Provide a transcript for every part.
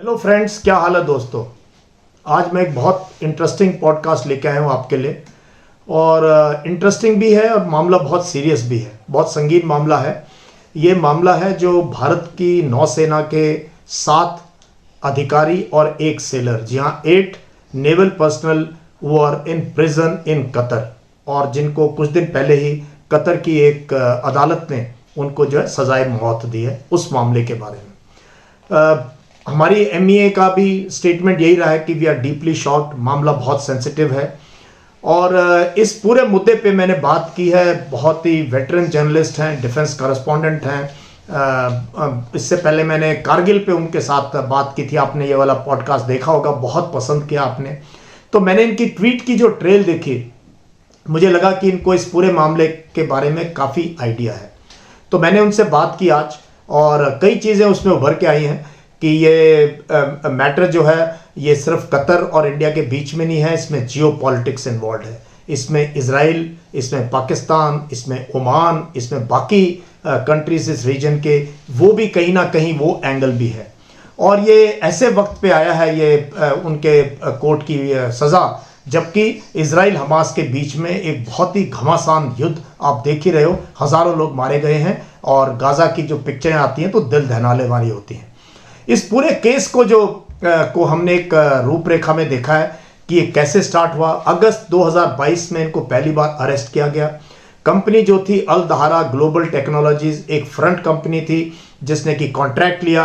Hello friends, क्या हाल है दोस्तों। आज मैं एक बहुत इंटरेस्टिंग पॉडकास्ट लेके आया हूँ आपके लिए। और इंटरेस्टिंग भी है और मामला बहुत सीरियस भी है, बहुत संगीन मामला है। ये मामला है जो भारत की नौसेना के 7 अधिकारी और एक सेलर, जी हाँ 8 नेवल पर्सनल वो are in prison in Qatar, और जिनको कुछ दिन पहले ही कतर की एक अदालत ने उनको जो है सजाए मौत दी है, उस मामले के बारे में। हमारी एमईए का भी स्टेटमेंट यही रहा है कि वी आर डीपली शॉक्ड। मामला बहुत सेंसिटिव है और इस पूरे मुद्दे पे मैंने बात की है। बहुत ही वेटरन जर्नलिस्ट हैं, डिफेंस कॉरेस्पॉन्डेंट हैं। इससे पहले मैंने कारगिल पे उनके साथ बात की थी। आपने ये वाला पॉडकास्ट देखा होगा, बहुत पसंद किया आपने। तो मैंने इनकी ट्वीट की जो ट्रेल देखी, मुझे लगा कि इनको इस पूरे मामले के बारे में काफ़ी आइडिया है। तो मैंने उनसे बात की आज और कई चीज़ें उसमें उभर के आई हैं कि ये मैटर जो है ये सिर्फ कतर और इंडिया के बीच में नहीं है, इसमें जियो पॉलिटिक्स इन्वॉल्व है। इसमें इजराइल, इसमें पाकिस्तान, इसमें ओमान, इसमें बाकी कंट्रीज इस रीजन के, वो भी कहीं ना कहीं वो एंगल भी है। और ये ऐसे वक्त पे आया है ये उनके कोर्ट की सज़ा, जबकि इजराइल हमास के बीच में एक बहुत ही घमासान युद्ध आप देख ही रहे हो। हज़ारों लोग मारे गए हैं और गाज़ा की जो पिक्चरें आती हैं तो दिल दहलाने वाली होती हैं। इस पूरे केस को हमने एक रूपरेखा में देखा है कि ये कैसे स्टार्ट हुआ। अगस्त 2022 में इनको पहली बार अरेस्ट किया गया। कंपनी जो थी अल दहारा ग्लोबल टेक्नोलॉजीज, एक फ्रंट कंपनी थी जिसने कि कॉन्ट्रैक्ट लिया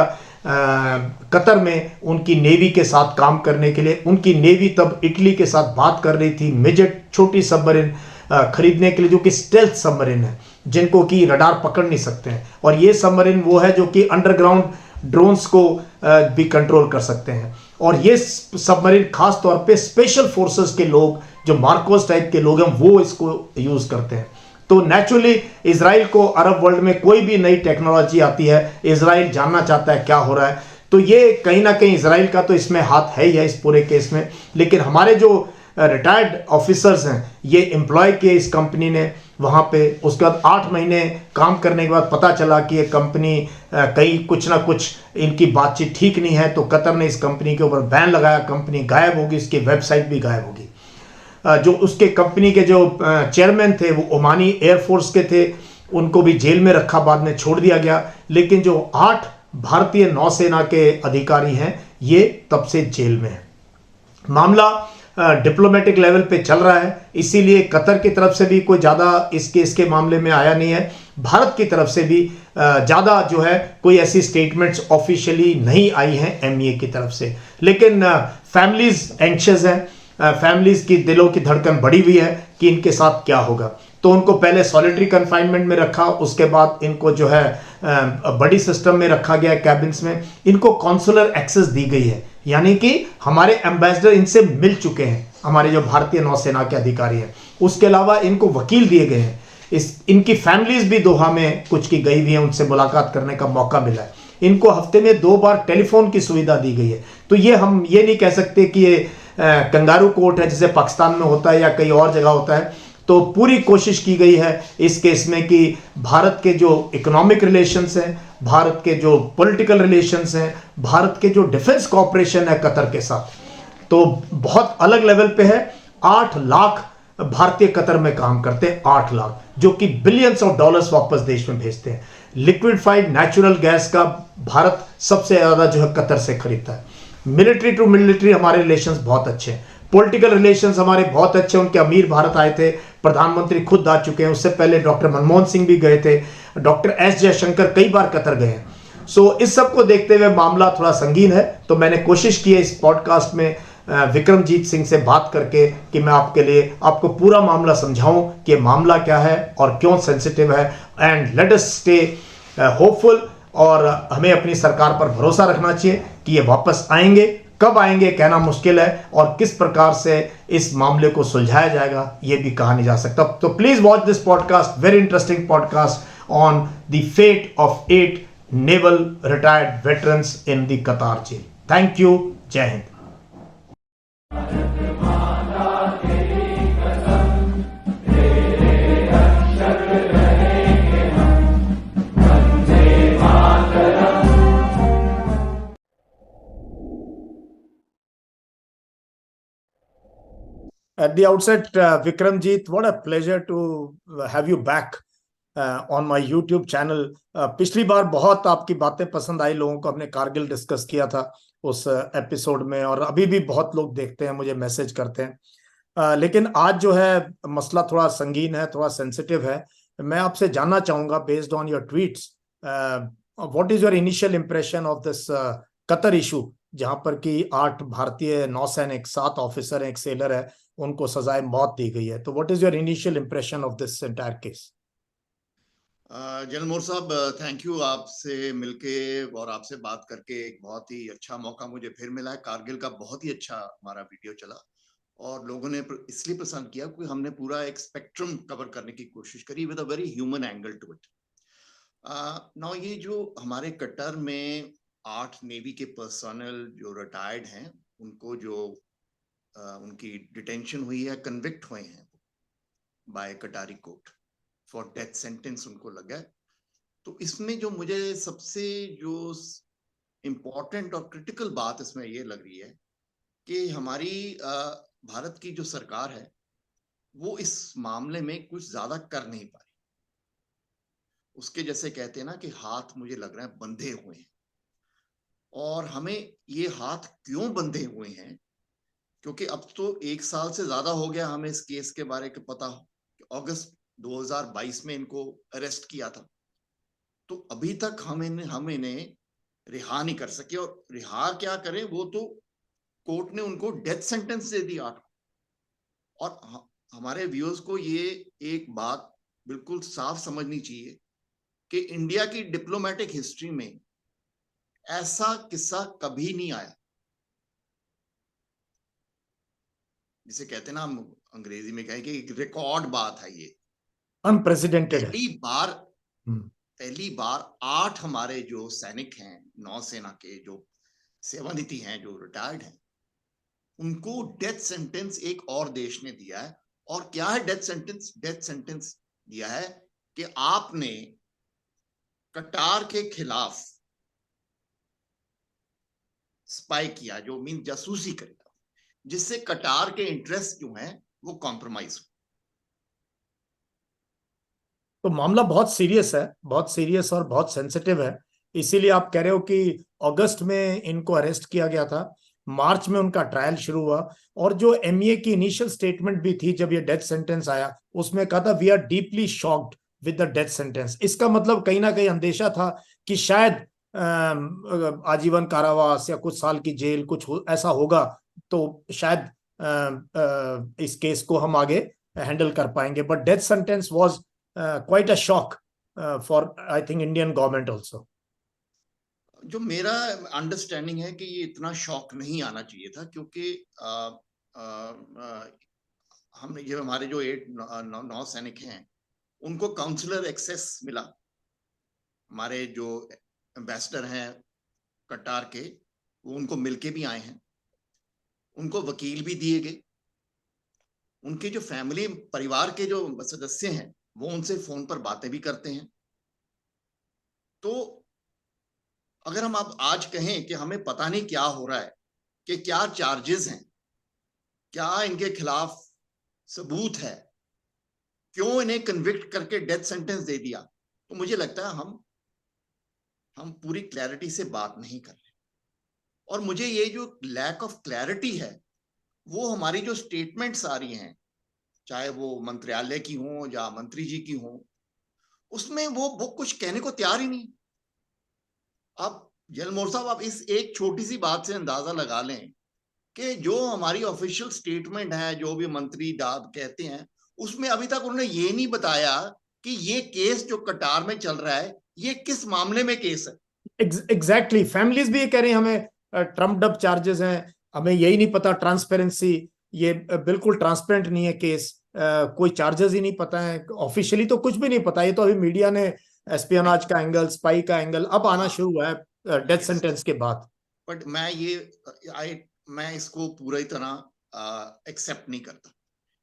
कतर में उनकी नेवी के साथ काम करने के लिए। उनकी नेवी तब इटली के साथ बात कर रही थी मिजेट छोटी सबमरीन खरीदने के लिए, जो कि स्टेल्थ सबमरीन है, जिनको कि रडार पकड़ नहीं सकते हैं। और ये सबमरीन वो है जो कि अंडरग्राउंड ड्रोन्स को भी कंट्रोल कर सकते हैं। और ये सबमरीन खास तौर पे स्पेशल फोर्सेस के लोग, जो मार्कोस टाइप के लोग हैं, वो इसको यूज करते हैं। तो नेचुरली इजराइल को अरब वर्ल्ड में कोई भी नई टेक्नोलॉजी आती है, इजराइल जानना चाहता है क्या हो रहा है। तो ये कहीं ना कहीं इजराइल का तो इसमें हाथ है ही है इस पूरे केस में। लेकिन हमारे जो रिटायर्ड ऑफिसर्स हैं, ये एम्प्लॉय किए इस कंपनी ने वहाँ पे। उसके बाद 8 महीने काम करने के बाद पता चला कि ये कंपनी कहीं कुछ ना कुछ इनकी बातचीत ठीक नहीं है, तो कतर ने इस कंपनी के ऊपर बैन लगाया। कंपनी गायब होगी, इसकी वेबसाइट भी गायब होगी। जो उसके कंपनी के जो चेयरमैन थे वो ओमानी एयरफोर्स के थे, उनको भी जेल में रखा, बाद में छोड़ दिया गया। लेकिन जो 8 भारतीय नौसेना के अधिकारी हैं, ये तब से जेल में है। मामला डिप्लोमेटिक लेवल पे चल रहा है, इसीलिए कतर की तरफ से भी कोई ज़्यादा इस केस के मामले में आया नहीं है। भारत की तरफ से भी ज़्यादा जो है कोई ऐसी स्टेटमेंट्स ऑफिशियली नहीं आई हैं एमईए की तरफ से। लेकिन फैमिलीज एंक्शियस हैं, फैमिलीज की दिलों की धड़कन बढ़ी हुई है कि इनके साथ क्या होगा। तो उनको पहले सॉलिटरी कन्फाइनमेंट में रखा, उसके बाद इनको जो है बड़ी सिस्टम में रखा गया, कैबिन्स में। इनको कॉन्सुलर एक्सेस दी गई है, यानी कि हमारे एम्बेसडर इनसे मिल चुके हैं, हमारे जो भारतीय नौसेना के अधिकारी हैं। उसके अलावा इनको वकील दिए गए हैं। इनकी फैमिलीज भी दोहा में कुछ की गई हुई हैं, उनसे मुलाकात करने का मौका मिला है। इनको हफ्ते में 2 बार टेलीफोन की सुविधा दी गई है। तो ये हम ये नहीं कह सकते कि ये कंगारू कोर्ट है जैसे पाकिस्तान में होता है या कहीं और जगह होता है। तो पूरी कोशिश की गई है इस केस में कि भारत के जो इकोनॉमिक रिलेशंस हैं, भारत के जो पॉलिटिकल रिलेशंस हैं, भारत के जो डिफेंस कॉपरेशन है कतर के साथ, तो बहुत अलग लेवल पे है। 8 लाख भारतीय कतर में काम करते हैं, 8 लाख, जो कि बिलियंस ऑफ डॉलर्स वापस देश में भेजते हैं। लिक्विडिफाइड नेचुरल गैस का भारत सबसे ज्यादा जो है कतर से खरीदता है। मिलिट्री टू मिलिट्री हमारे रिलेशंस बहुत अच्छे हैं, पॉलिटिकल रिलेशंस हमारे बहुत अच्छे। उनके अमीर भारत आए थे, प्रधानमंत्री खुद आ चुके हैं, उससे पहले डॉक्टर मनमोहन सिंह भी गए थे, डॉक्टर एस जयशंकर कई बार कतर गए हैं। सो इस सब को देखते हुए मामला थोड़ा संगीन है। तो मैंने कोशिश की है इस पॉडकास्ट में विक्रमजीत सिंह से बात करके कि मैं आपके लिए आपको पूरा मामला समझाऊं कि मामला क्या है और क्यों सेंसिटिव है। And let us stay hopeful, और हमें अपनी सरकार पर भरोसा रखना चाहिए कि ये वापस आएंगे। कब आएंगे कहना मुश्किल है, और किस प्रकार से इस मामले को सुलझाया जाएगा ये भी कहा नहीं जा सकता। तो please watch this podcast, very interesting podcast on the fate of 8 naval retired veterans in the Qatar jail. Thank you, जय हिंद। At the outset, Vikramjit, what a pleasure to have you back on my YouTube channel. पिछली बार बहुत आपकी बातें पसंद आई लोगों को, हमने कारगिल डिस्कस किया था उस एपिसोड में, और अभी भी बहुत लोग देखते हैं, मुझे मैसेज करते हैं। लेकिन आज जो है मसला थोड़ा संगीन है, थोड़ा सेंसिटिव है। मैं आपसे जानना चाहूंगा, based on your tweets, what is your initial impression of this Qatar issue, जहां पर कि 8 भारतीय नौसैनिक, 7 ऑफिसर हैं, एक सेलर है, उनको सजाए मौत दी गई है। तो what is your initial impression of this entire case? General Mor साहब, थैंक यू। आपसे मिलके और आपसे बात करके एक बहुत ही अच्छा मौका मुझे फिर मिला है। कारगिल का बहुत ही अच्छा हमारा वीडियो चला और लोगों ने इसलिए पसंद किया क्योंकि हमने पूरा एक स्पेक्ट्रम कवर करने की कोशिश करी with a very human angle to it. Now ये जो हमारे कटर में 8 नेवी के पर्सनल जो रिटायर्ड हैं, उनको जो उनकी डिटेंशन हुई है, कन्विक्ट हुए हैं बाय कटारी कोर्ट फॉर डेथ सेंटेंस उनको लगा है। तो इसमें जो मुझे सबसे जो इम्पोर्टेंट और क्रिटिकल बात इसमें ये लग रही है कि हमारी भारत की जो सरकार है वो इस मामले में कुछ ज्यादा कर नहीं पा रही। उसके जैसे कहते हैं ना कि हाथ मुझे लग रहा है बंधे हुए हैं। और हमें ये हाथ क्यों बंधे हुए हैं, क्योंकि अब तो 1 साल से ज्यादा हो गया हमें इस केस के बारे में पता हो कि अगस्त 2022 में इनको अरेस्ट किया था। तो अभी तक हम इन्हें रिहा नहीं कर सके, और रिहा क्या करें, वो तो कोर्ट ने उनको डेथ सेंटेंस दे दिया। और हमारे व्यूअर्स को ये एक बात बिल्कुल साफ समझनी चाहिए कि इंडिया की डिप्लोमेटिक हिस्ट्री में ऐसा किस्सा कभी नहीं आया। जिसे कहते हैं ना, हम अंग्रेजी में कहें कि रिकॉर्ड बात है ये, अनप्रेसिडेंटेड है। पहली बार 8 हमारे जो सैनिक हैं, नौसेना के जो सेवानिवृत्त हैं, जो रिटायर्ड हैं, उनको डेथ सेंटेंस एक और देश ने दिया है। और क्या है डेथ सेंटेंस? डेथ सेंटेंस दिया है कि आपने कटार के खिलाफ स्पाई किया, जो मीन जासूसी करेगा, जिससे कटार के इंटरेस्ट जो हैं वो कॉम्प्रोमाइज हो। तो मामला बहुत सीरियस है, बहुत सीरियस और बहुत सेंसिटिव है। इसीलिए आप कह रहे हो कि अगस्त में इनको अरेस्ट किया गया था, मार्च में उनका ट्रायल शुरू हुआ, और जो एमईए की इनिशियल स्टेटमेंट भी थी जब ये डेथ सेंटेंस आया, उसमें कहा था we are deeply shocked with the death sentence. इसका मतलब कहीं ना कहीं अंदेशा था कि शायद आजीवन कारावास या कुछ साल की जेल, ऐसा होगा, तो शायद इस केस को हम आगे हैंडल कर पाएंगे। But death sentence was quite a shock for, I think, Indian government also. जो मेरा अंडरस्टैंडिंग है कि ये इतना शॉक नहीं आना चाहिए था, क्योंकि हमने ये हमारे जो 8 नौ सैनिक हैं उनको काउंसलर एक्सेस मिला। हमारे जो एम्बेसडर हैं कटार के, वो उनको मिलके भी आए हैं, उनको वकील भी दिए गए। उनके जो फैमिली परिवार के जो सदस्य हैं वो उनसे फोन पर बातें भी करते हैं। तो अगर हम अब आज कहें कि हमें पता नहीं क्या हो रहा है, कि क्या चार्जेस हैं, क्या इनके खिलाफ सबूत है, क्यों इन्हें कन्विक्ट करके डेथ सेंटेंस दे दिया, तो मुझे लगता है हम पूरी क्लैरिटी से बात नहीं कर रहे। और मुझे ये जो लैक ऑफ क्लैरिटी है, वो हमारी जो स्टेटमेंट्स आ रही हैं, चाहे वो मंत्रालय की हो या मंत्री जी की हो, उसमें वो कुछ कहने को तैयार ही नहीं। अब जलमोर साहब, आप इस एक छोटी सी बात से अंदाजा लगा लें कि जो हमारी ऑफिशियल स्टेटमेंट है, जो भी मंत्री डाब कहते हैं, उसमें अभी तक उन्होंने ये नहीं बताया कि ये केस जो कटार में चल रहा है, ये किस मामले में केस है। एग्जैक्टली, फैमिलीज भी ये कह रही हैं हमें ट्रम्प डब चार्जेस हैं, हमें यही नहीं पता, ट्रांसपेरेंसी, ये बिल्कुल ट्रांसपेरेंट नहीं है केस, कोई चार्जेस ही नहीं पता है, ऑफिशियली तो कुछ भी नहीं पता। ये तो अभी मीडिया ने एस्पियोनाज का एंगल, स्पाई का एंगल अब आना शुरू हुआ है डेथ सेंटेंस के बाद। बट मैं इसको पूरी तरह एक्सेप्ट नहीं करता,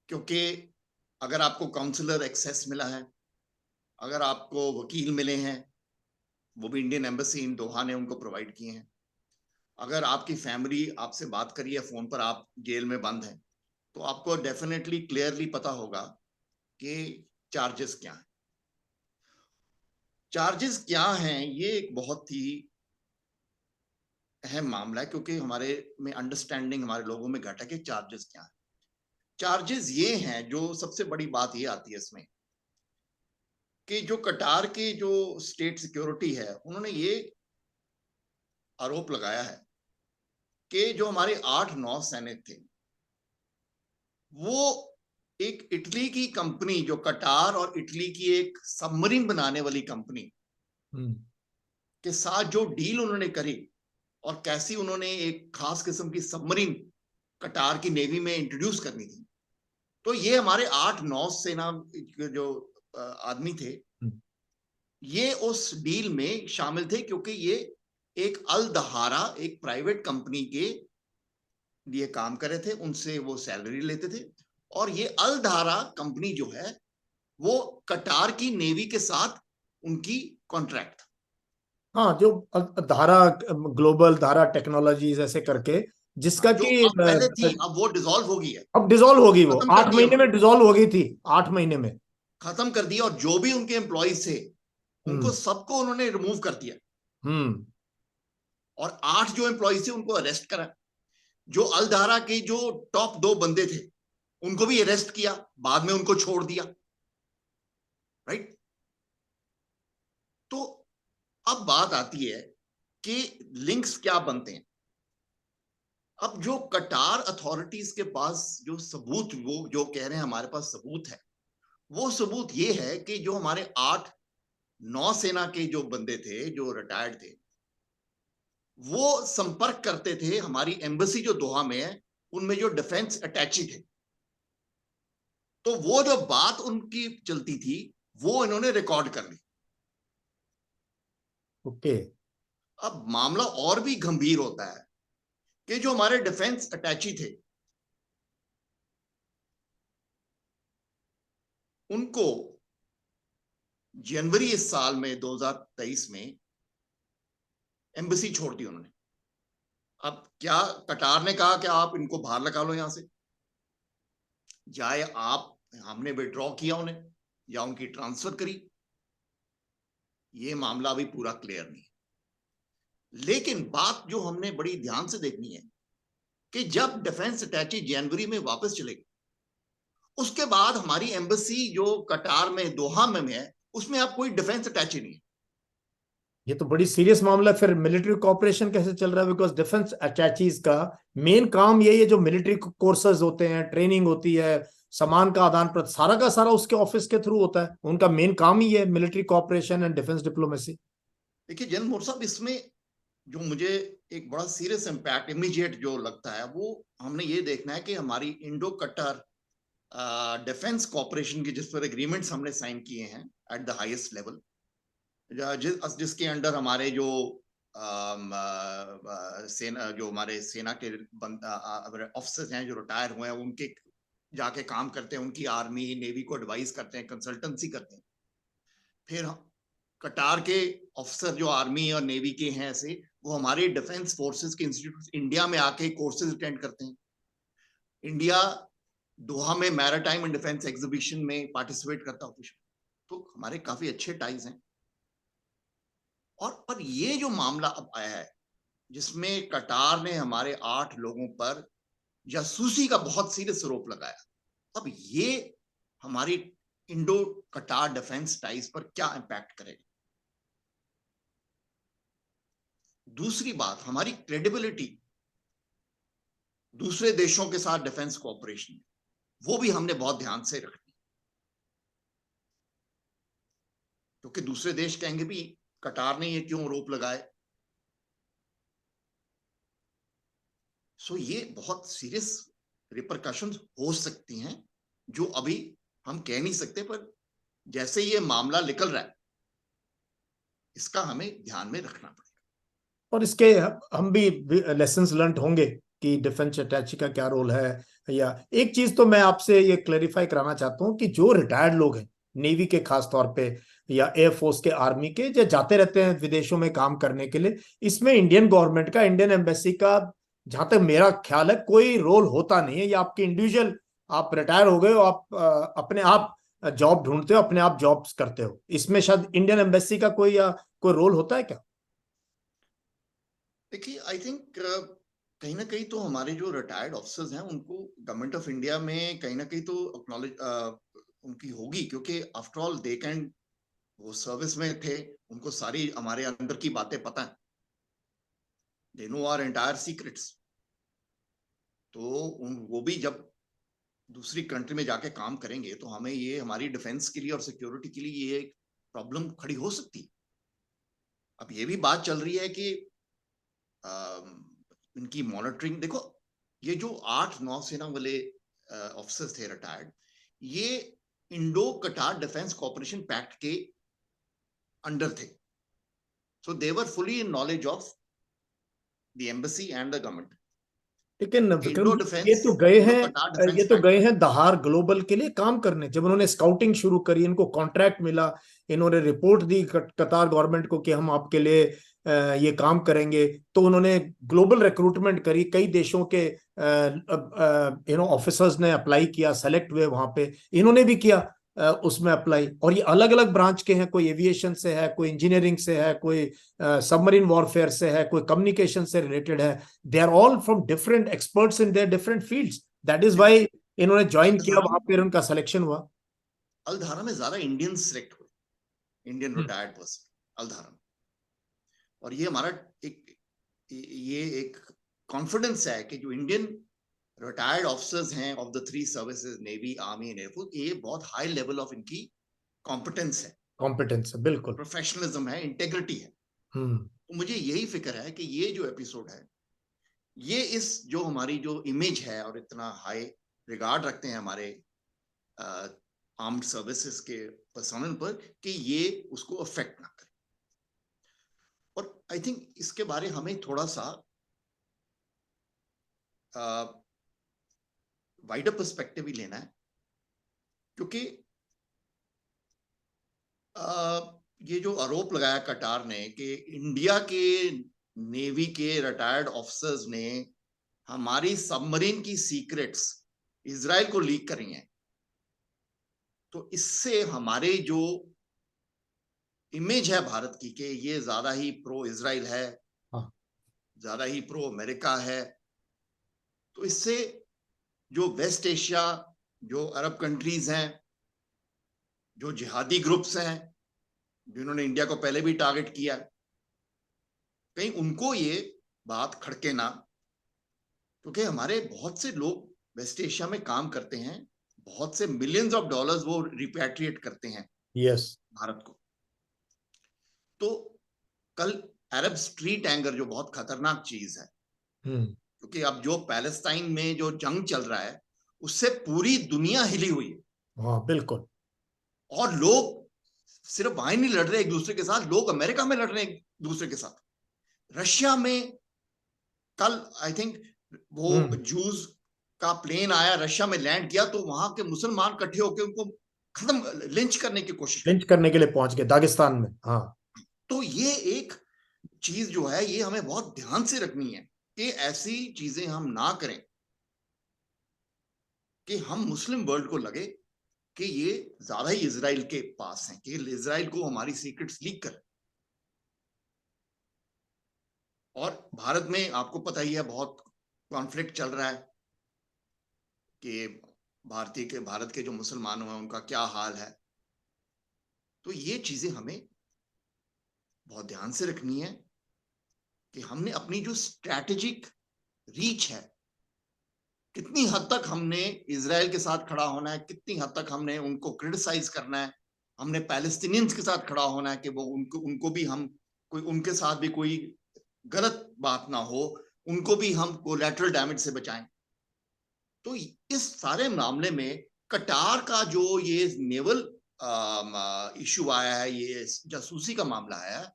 क्योंकि अगर आपको काउंसलर एक्सेस मिला है, अगर आपको वकील मिले हैं, वो भी इंडियन एम्बेसी इन दोहा ने उनको प्रोवाइड किए हैं, अगर आपकी फैमिली आपसे बात करी है फोन पर, आप जेल में बंद हैं, तो आपको डेफिनेटली क्लियरली पता होगा कि चार्जेस क्या हैं। चार्जेस क्या हैं, ये एक बहुत ही अहम मामला है, क्योंकि हमारे में अंडरस्टैंडिंग हमारे लोगों में घटा कि चार्जेस क्या हैं। चार्जेस ये हैं, जो सबसे बड़ी बात ये आती है इसमें कि जो कटार की जो स्टेट सिक्योरिटी है, उन्होंने ये आरोप लगाया है कि जो हमारे 8-9 सैनिक थे, वो एक इटली की कंपनी, जो कटार और इटली की एक सबमरीन बनाने वाली कंपनी के साथ जो डील उन्होंने करी और कैसी उन्होंने एक खास किस्म की सबमरीन कटार की नेवी में इंट्रोड्यूस करनी थी, तो ये हमारे 8-9 सेना जो आदमी थे, ये उस डील में शामिल थे, क्योंकि ये एक अल दहारा, एक प्राइवेट कंपनी के लिए काम कर रहे थे, उनसे वो सैलरी लेते थे, और ये अल दहारा कंपनी जो है वो कटार की नेवी के साथ उनकी कॉन्ट्रैक्ट था। हाँ, जो धारा ग्लोबल धारा टेक्नोलॉजीज ऐसे करके, जिसका जो कि अब पहले थी, अब वो डिसॉल्व हो गई है, अब डिसॉल्व होगी, वो खत्म कर 8 दिया महीने में उन्होंने, डिसॉल्व हो गई थी, 8 महीने में। खत्म कर दिया, और जो भी उनके एम्प्लॉइज थे उनको हम्म। सबको उन्होंने रिमूव कर दिया, हम्म। और 8 जो एम्प्लॉइज थे उनको अरेस्ट करा। जो अलधारा के जो टॉप 2 बंदे थे उनको भी अरेस्ट किया, बाद में उनको छोड़ दिया, राइट। तो अब बात आती है कि लिंक्स क्या बनते हैं। अब जो कटार अथॉरिटीज के पास जो सबूत, वो जो कह रहे हैं हमारे पास सबूत है, वो सबूत ये है कि जो हमारे 8-9 सेना के जो बंदे थे, जो रिटायर्ड थे, वो संपर्क करते थे हमारी एम्बेसी जो दोहा में है, उनमें जो डिफेंस अटैची थे। तो वो जो बात उनकी चलती थी, वो इन्होंने रिकॉर्ड कर ली। ओके। अब मामला और भी गंभीर होता है कि जो हमारे डिफेंस अटैची थे, उनको जनवरी इस साल में 2023 में एम्बेसी छोड़ दी उन्होंने। अब क्या कटार ने कहा कि आप इनको बाहर लगा लो यहां से, चाहे आप, हमने विड्रॉ किया उन्हें या उनकी ट्रांसफर करी, ये मामला अभी पूरा क्लियर नहीं है। लेकिन बात जो हमने बड़ी ध्यान से देखनी है कि जब डिफेंस अटैची जनवरी में वापस चलेगी, उसके बाद हमारी एम्बेसी जो कटार में दोहा में है, उसमें अब कोई डिफेंस अटैची नहीं है। ये तो बड़ी सीरियस मामला है। फिर मिलिट्री कोऑपरेशन कैसे चल रहा है? बिकॉज डिफेंस अटैचीज का मेन काम यही है, जो मिलिट्री कोर्सेज होते हैं, ट्रेनिंग होती है, सामान का आदान प्रदान, सारा का सारा उसके ऑफिस के थ्रू होता है। उनका मेन काम ही है military cooperation and defence diplomacy. देखिए जनरल मोर साहब, इसमें जो मुझे एक बड़ा सीरियस इंपैक्ट इमीडिएट जो लगता है, वो हमने ये देखना है कि हमारी इंडो कटर डिफेंस कॉपरेशन की जिस पर एग्रीमेंट्स हमने साइन किए हैं एट द हाईएस्ट लेवल, जिसके अंडर हमारे जो सेना, जो हमारे सेना के ऑफिसर्स हैं जो रिटायर हुए हैं, उनके जाके काम करते हैं, उनकी आर्मी नेवी को एडवाइस करते हैं, कंसल्टेंसी करते हैं। फिर कटार के ऑफिसर जो आर्मी और नेवी के हैं ऐसे, वो हमारे डिफेंस फोर्सेस के इंस्टीट्यूट इंडिया में आके कोर्सेज अटेंड करते हैं। इंडिया दोहा में मैरीटाइम एंड डिफेंस एग्जीबिशन में पार्टिसिपेट करता है। तो हमारे काफी अच्छे टाइज हैं। और पर ये जो मामला अब आया है, जिसमें कटार ने हमारे 8 लोगों पर जासूसी का बहुत सीरियस आरोप लगाया, अब ये हमारी इंडो कटार डिफेंस टाइज पर क्या इंपैक्ट करेगा? दूसरी बात, हमारी क्रेडिबिलिटी दूसरे देशों के साथ डिफेंस कोऑपरेशन, वो भी हमने बहुत ध्यान से रखनी, क्योंकि दूसरे देश कहेंगे भी कटार ने ये क्यों आरोप लगाए। सो ये बहुत सीरियस रिपरकशंस हो सकती हैं, जो अभी हम कह नहीं सकते, पर जैसे ये मामला निकल रहा है, इसका हमें ध्यान में रखना पड़ेगा। और इसके हम भी लेसन्स लर्न होंगे कि डिफेंस अटैची का क्या रोल है। या एक चीज तो मैं आपसे ये क्लेरिफाई कराना चाहता हूँ कि जो रिटायर्ड लोग हैं नेवी के खास तौर पे, या एयरफोर्स के, आर्मी के, जो जाते रहते हैं विदेशों में काम करने के लिए, इसमें इंडियन गवर्नमेंट का, इंडियन एम्बेसी का जहां तक मेरा ख्याल है कोई रोल होता नहीं है, ये आपके इंडिविजुअल, आप रिटायर हो गए हो, आप अपने आप जॉब ढूंढते हो, अपने आप जॉब्स करते हो। इसमें शायद इंडियन एम्बेसी का कोई कोई रोल होता है क्या? देखिए, आई थिंक कहीं ना कहीं तो हमारे जो रिटायर्ड ऑफिसर्स हैं उनको गवर्नमेंट ऑफ इंडिया में कहीं ना कहीं तो अक्नॉलेज उनकी होगी, क्योंकि आफ्टर ऑल दे कैन, वो सर्विस में थे, उनको सारी हमारे अंदर की बातें पता है, they know our entire secrets. तो वो भी जब दूसरी कंट्री में जाके काम करेंगे तो हमें ये हमारी डिफेंस के लिए और सिक्योरिटी के लिए ये एक प्रॉब्लम खड़ी हो सकती है। अब ये भी बात चल रही है कि इनकी मॉनिटरिंग देखो, ये जो 8 नौसेना वाले ऑफिसर्स थे रिटायर्ड, ये Indo Qatar defence cooperation pact के अंडर थे, so they were fully in knowledge of the embassy and the government. लेकिन विक्रम इंडो जी, ये डिफेंस तो गए इंडो हैं, कटार ये डिफेंस तो गए पैक्ट। हैं दहार ग्लोबल के लिए काम करने। जब उन्होंने स्काउटिंग शुरू करी, इनको कॉन्ट्रैक्ट मिला, इन्होंने रिपोर्ट दी कतार गवर्नमेंट को कि हम आपके लिए ये काम करेंगे, तो उन्होंने ग्लोबल रिक्रूटमेंट करी, कई देशों के ऑफिसर्स ने अप्लाई किया, सेलेक्ट हुए वहां पे, इन्होंने भी किया उसमें अप्लाई। और ये अलग अलग ब्रांच के हैं, कोई एविएशन से है, कोई इंजीनियरिंग से है, कोई सबमरीन वॉरफेयर से है, कोई कम्युनिकेशन से रिलेटेड है। They are all from different experts in their different fields. That is देखो, वाई इन्होंने ज्वाइन किया अलधारा वहां में पर, उनका सिलेक्शन हुआ। अलधारा में ज्यादा इंडियन सिलेक्ट हुए, इंडियन रिटायर्ड पर्सन अलधारा में। और ये हमारा एक ये एक कॉन्फिडेंस है कि जो इंडियन रिटायर्ड ऑफिसर्स हैं of the 3 services, navy, army and air force, ये बहुत हाई लेवल ऑफ इनकी कॉम्पिटेंस है, कॉम्पिटेंस है, बिल्कुल। प्रोफेशनलिज्म है, इंटेग्रिटी है। हम्म। तो मुझे यही फिक्र है कि ये जो एपिसोड है, ये इस जो हमारी जो इमेज है और इतना हाई रिगार्ड रखते हैं हमारे आर्म्ड सर्विसेज के पर्सनल पर, कि ये उसको अफेक्ट ना करे। और आई थिंक इसके बारे हमें थोड़ा सा वाइडर पर्सपेक्टिव भी लेना है, क्योंकि ये जो आरोप लगाया कटार ने कि इंडिया के नेवी के रिटायर्ड ऑफिसर्स ने हमारी सबमरीन की सीक्रेट्स इजराइल को लीक करी हैं, तो इससे हमारे जो इमेज है भारत की कि ये ज्यादा ही प्रो इजराइल है, हाँ। ज्यादा ही प्रो अमेरिका है, तो इससे जो वेस्ट एशिया, जो अरब कंट्रीज हैं, जो जिहादी ग्रुप्स हैं जिन्होंने इंडिया को पहले भी टारगेट किया, कहीं उनको ये बात खड़के ना, क्योंकि हमारे बहुत से लोग वेस्ट एशिया में काम करते हैं, बहुत से मिलियंस ऑफ डॉलर्स वो रिपैट्रिएट करते हैं यस। भारत को। तो कल अरब स्ट्रीट एंगर जो बहुत खतरनाक चीज है, क्योंकि अब जो पैलेस्टाइन में जो जंग चल रहा है उससे पूरी दुनिया हिली हुई है। हाँ, बिल्कुल। और लोग सिर्फ वहां नहीं लड़ रहे एक दूसरे के साथ, लोग अमेरिका में लड़ रहे हैं एक दूसरे के साथ। रशिया में कल आई थिंक वो जूस का प्लेन आया, रशिया में लैंड किया, तो वहां के मुसलमान इकट्ठे होकर उनको खत्म लिंच करने की कोशिश लिंच करने के लिए पहुंच गए दागिस्तान में। हाँ। तो ये एक चीज जो है ये हमें बहुत ध्यान से रखनी है कि ऐसी चीजें हम ना करें कि हम मुस्लिम वर्ल्ड को लगे कि ये ज्यादा ही इजराइल के पास हैं, कि इजराइल को हमारी सीक्रेट्स लीक कर। और भारत में आपको पता ही है बहुत कॉन्फ्लिक्ट चल रहा है कि भारत के जो मुसलमान हैं उनका क्या हाल है। तो ये चीजें हमें बहुत ध्यान से रखनी है कि हमने अपनी जो स्ट्रैटेजिक रीच है, कितनी हद तक हमने इजराइल के साथ खड़ा होना है, कितनी हद तक हमने उनको क्रिटिसाइज करना है, हमने पैलेस्टीनियंस के साथ खड़ा होना है कि वो उनको भी हम कोई उनके साथ भी कोई गलत बात ना हो, उनको भी हम कोलैटरल डैमेज से बचाएं। तो इस सारे मामले में कटार का जो ये नेवल इशू आया है, ये जासूसी का मामला है,